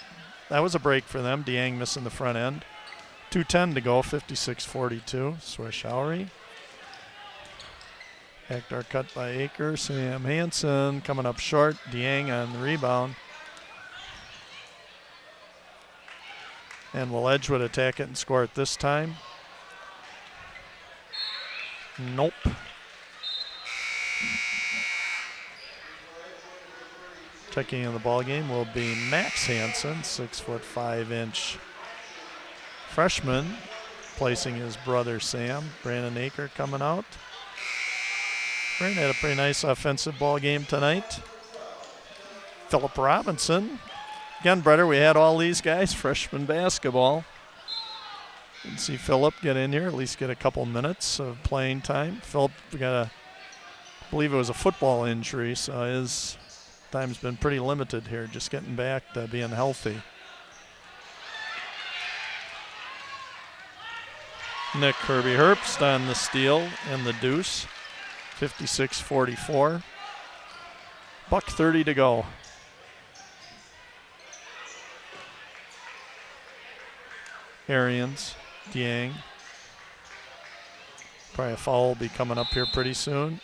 That was a break for them. Dieng missing the front end. 2:10 to go, 56-42. Swish Showery. Backdoor cut by Aker. Sam Hansen coming up short. Dieng on the rebound. And will Edgewood attack it and score it this time? Nope. Checking in the ball game will be Max Hansen, 6'5" freshman, placing his brother Sam. Brandon Aker coming out. Brandon had a pretty nice offensive ball game tonight. Philip Robinson. Again, Breder, we had all these guys, freshman basketball. You can see Philip get in here, at least get a couple minutes of playing time. Philip got I believe it was a football injury, so his time's been pretty limited here, just getting back to being healthy. Nick Kirby Herbst on the steal and the deuce. 56-44. $1:30 to go. Arians, Dieng. Probably a foul will be coming up here pretty soon.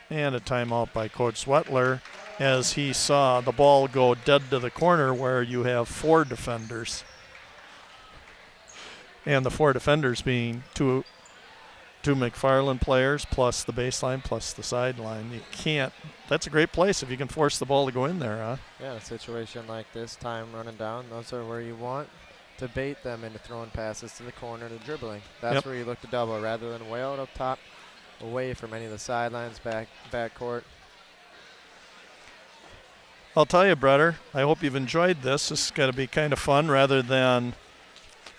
And a timeout by Coach Swettler as he saw the ball go dead to the corner where you have 4 defenders. And the 4 defenders being 2 two McFarland players plus the baseline plus the sideline. You can't. That's a great place if you can force the ball to go in there, huh? Yeah, in a situation like this, time running down, those are where you want to bait them into throwing passes to the corner, to dribbling. That's where you look to double rather than way out up top, away from any of the sidelines, back court. I'll tell you, brother, I hope you've enjoyed this. This is going to be kind of fun rather than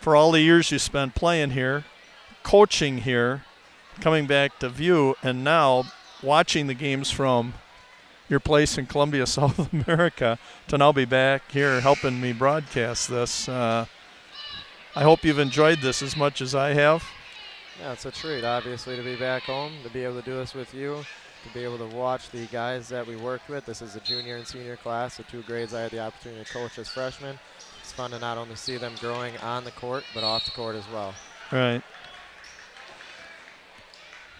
for all the years you spent playing here, coaching here, coming back to view, and now watching the games from your place in Columbia, South America, to now be back here helping me broadcast this. I hope you've enjoyed this as much as I have. Yeah, it's a treat, obviously, to be back home, to be able to do this with you, to be able to watch the guys that we worked with. This is the junior and senior class, the 2 grades I had the opportunity to coach as freshmen. It's fun to not only see them growing on the court, but off the court as well. Right.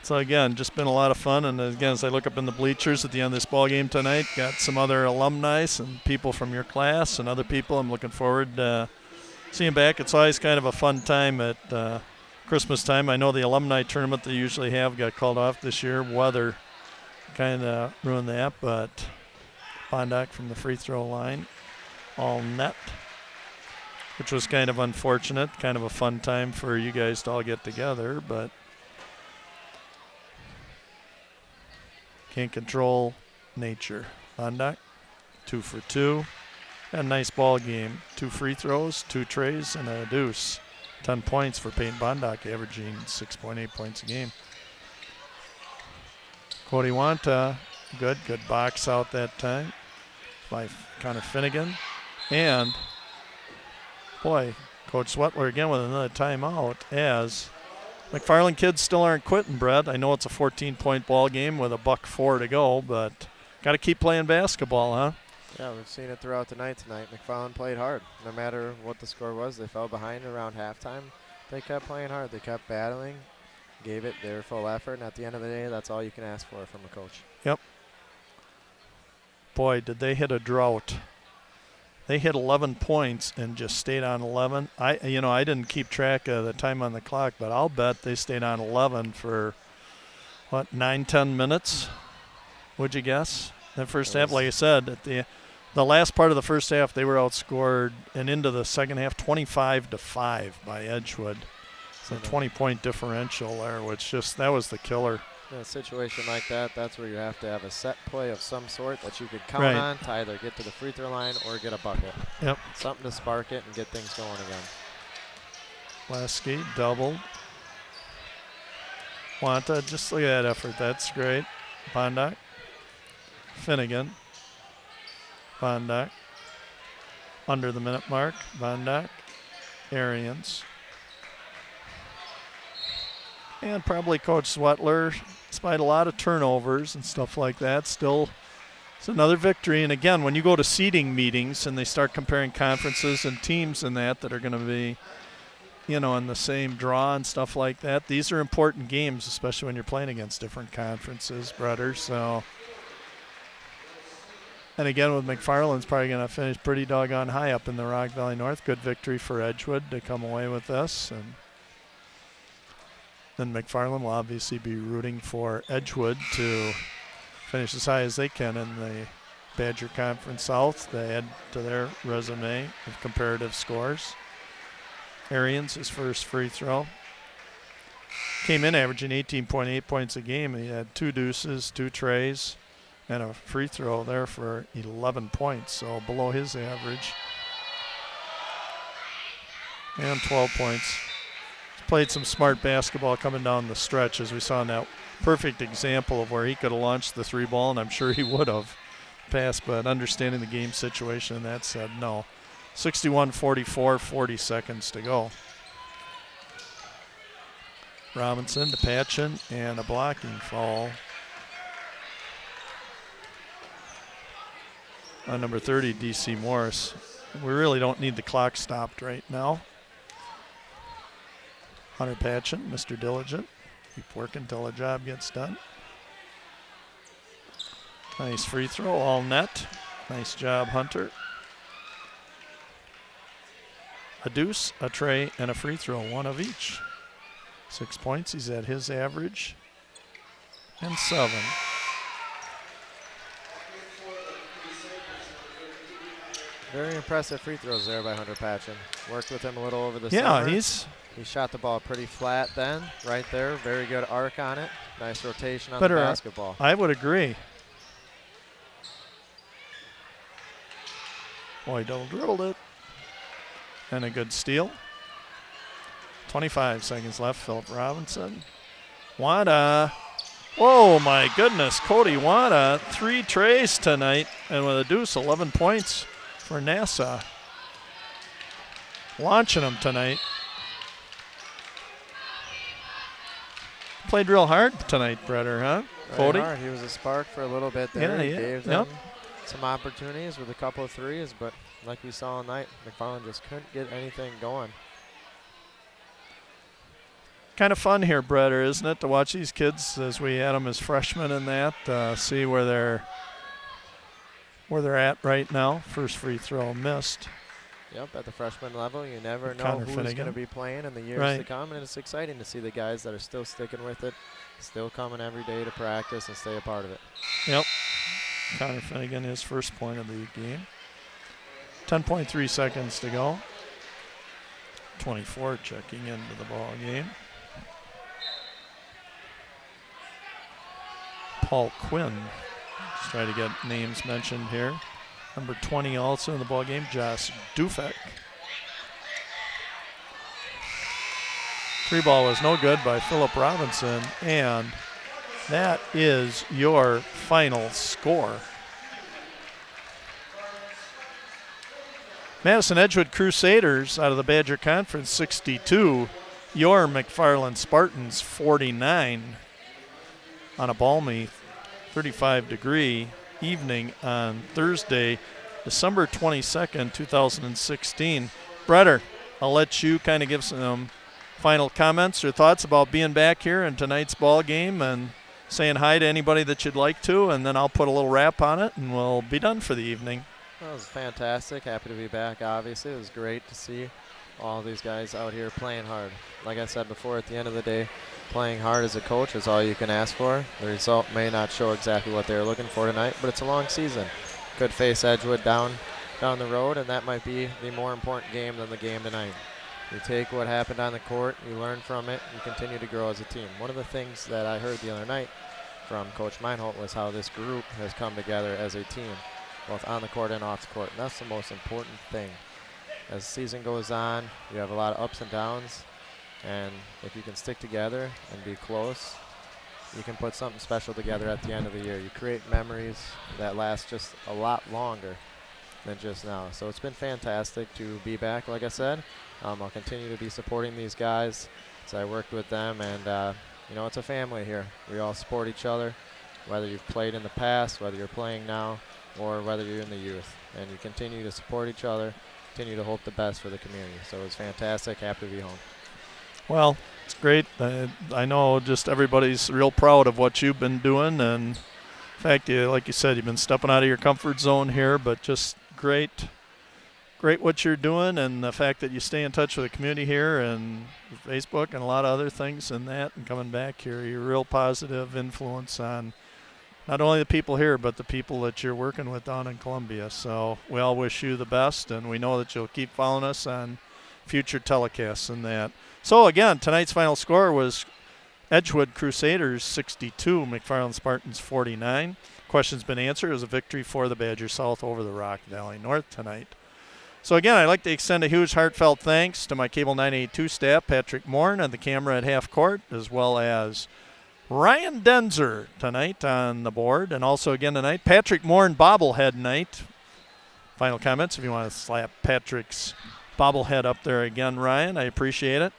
So, again, just been a lot of fun. And, again, as I look up in the bleachers at the end of this ball game tonight, got some other alumni and people from your class and other people. I'm looking forward to seeing back. It's always kind of a fun time at Christmas time. I know the alumni tournament they usually have got called off this year. Weather kind of ruined that, but Bondock from the free throw line, all net, which was kind of unfortunate. Kind of a fun time for you guys to all get together, but can't control nature. Bondock, 2 for 2. Had a nice ball game. 2 free throws, 2 trays, and a deuce. 10 points for Peyton Bondock, averaging 6.8 points a game. Cody Wanta, good box out that time by Connor Finnegan. And, boy, Coach Swettler again with another timeout as McFarland kids still aren't quitting, Brett. I know it's a 14-point ball game with $1:04 to go, but got to keep playing basketball, huh? Yeah, we've seen it throughout the night tonight. McFarland played hard. No matter what the score was, they fell behind around halftime. They kept playing hard. They kept battling, gave it their full effort, and at the end of the day, that's all you can ask for from a coach. Yep. Boy, did they hit a drought. They hit 11 points and just stayed on 11. I didn't keep track of the time on the clock, but I'll bet they stayed on 11 for, 9-10 minutes? Would you guess? That first half, like I said, at the last part of the first half, they were outscored, and into the second half, 25-5 by Edgewood. So 20-point differential there, which that was the killer. In a situation like that, that's where you have to have a set play of some sort that you could count on to either get to the free throw line or get a bucket. Yep. Something to spark it and get things going again. Lasky doubled. Wanta, just look at that effort. That's great. Bondock. Finnegan. Bondock. Under the minute mark. Bondock. Arians. And probably Coach Swettler, despite a lot of turnovers and stuff like that, still it's another victory. And again, when you go to seeding meetings and they start comparing conferences and teams and that are going to be, in the same draw and stuff like that, these are important games, especially when you're playing against different conferences, brother. So, and again, with McFarland's probably going to finish pretty doggone high up in the Rock Valley North. Good victory for Edgewood to come away with this. And then McFarland will obviously be rooting for Edgewood to finish as high as they can in the Badger Conference South to add to their resume of comparative scores. Arians, his first free throw. Came in averaging 18.8 points a game. He had 2 deuces, 2 trays, and a free throw there for 11 points, so below his average. And 12 points. Played some smart basketball coming down the stretch, as we saw in that perfect example of where he could have launched the 3 ball, and I'm sure he would have passed, but understanding the game situation, and that said no. 61-44, 40 seconds to go. Robinson to Patchen, and a blocking foul on number 30, D.C. Morris. We really don't need the clock stopped right now. Hunter Patchen, Mr. Diligent. Keep working till the job gets done. Nice free throw, all net. Nice job, Hunter. A deuce, a tray, and a free throw, one of each. 6 points. He's at his average. And 7. Very impressive free throws there by Hunter Patchen. Worked with him a little over the Yeah, summer. he shot the ball pretty flat then, right there. Very good arc on it. Nice rotation on better the basketball. I would agree. Boy, double dribbled it. And a good steal. 25 seconds left. Philip Robinson. Wada. Whoa, my goodness. Cody Wada. 3 trays tonight. And with a deuce, 11 points for NASA. Launching them tonight. Played real hard tonight, Bretter, huh? Very Cody? hard. He was a spark for a little bit there. Yeah, He yeah. gave them some opportunities with a couple of threes, but like we saw all night, McFarland just couldn't get anything going. Kind of fun here, Bretter, isn't it, to watch these kids as we had them as freshmen in that, see where they're at right now. First free throw missed. Yep, at the freshman level, you never know Connor who's Finnegan. going to be playing in the years to come, and it's exciting to see the guys that are still sticking with it, still coming every day to practice and stay a part of it. Yep. Connor Finnegan, his first point of the game. 10.3 seconds to go. 24 checking into the ball game. Paul Quinn. Let's try to get names mentioned here. Number 20 also in the ball game, Josh Dufek. 3 ball was no good by Philip Robinson, and that is your final score. Madison Edgewood Crusaders out of the Badger Conference 62. Your McFarland Spartans 49 on a balmy 35-degree evening on Thursday, December 22nd, 2016. Bretter, I'll let you kind of give some final comments or thoughts about being back here in tonight's ball game and saying hi to anybody that you'd like to, and then I'll put a little wrap on it and we'll be done for the evening. That was fantastic. Happy to be back, obviously. It was great to see all these guys out here playing hard. Like I said before, at the end of the day, playing hard as a coach is all you can ask for. The result may not show exactly what they were looking for tonight, but it's a long season. Could face Edgewood down the road, and that might be the more important game than the game tonight. You take what happened on the court, you learn from it, you continue to grow as a team. One of the things that I heard the other night from Coach Meinholt was how this group has come together as a team, both on the court and off the court. And that's the most important thing. As the season goes on, you have a lot of ups and downs, and if you can stick together and be close, you can put something special together at the end of the year. You create memories that last just a lot longer than just now. So it's been fantastic to be back, like I said. I'll continue to be supporting these guys as I worked with them, and you know, it's a family here. We all support each other, whether you've played in the past, whether you're playing now, or whether you're in the youth. And you continue to support each other, continue to hope the best for the community. So it was fantastic. Happy to be home. Well, it's great. I know just everybody's real proud of what you've been doing. And in fact, like you said, you've been stepping out of your comfort zone here, but just great what you're doing, and the fact that you stay in touch with the community here and Facebook and a lot of other things and that, and coming back here, you're a real positive influence on not only the people here, but the people that you're working with down in Columbia. So we all wish you the best, and we know that you'll keep following us on future telecasts and that. So again, tonight's final score was Edgewood Crusaders 62, McFarland Spartans 49. Question's been answered. It was a victory for the Badger South over the Rock Valley North tonight. So again, I'd like to extend a huge heartfelt thanks to my Cable 982 staff, Patrick Morn on the camera at half court, as well as Ryan Denzer tonight on the board, and also again tonight, Patrick Morn bobblehead night. Final comments if you want to slap Patrick's bobblehead up there again, Ryan. I appreciate it.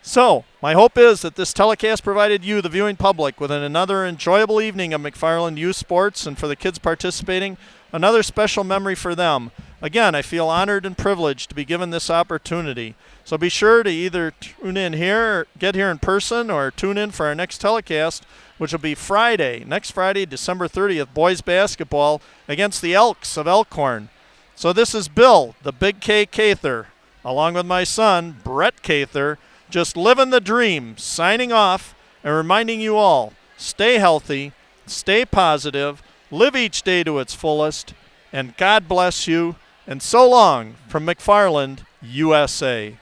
So, my hope is that this telecast provided you, the viewing public, with another enjoyable evening of McFarland youth sports, and for the kids participating, another special memory for them. Again, I feel honored and privileged to be given this opportunity. So be sure to either tune in here, get here in person, or tune in for our next telecast, which will be next Friday, December 30th, boys basketball against the Elks of Elkhorn. So this is Bill, the Big K Cather, along with my son, Brett Cather, just living the dream, signing off and reminding you all, stay healthy, stay positive, live each day to its fullest, and God bless you, and so long from McFarland, USA.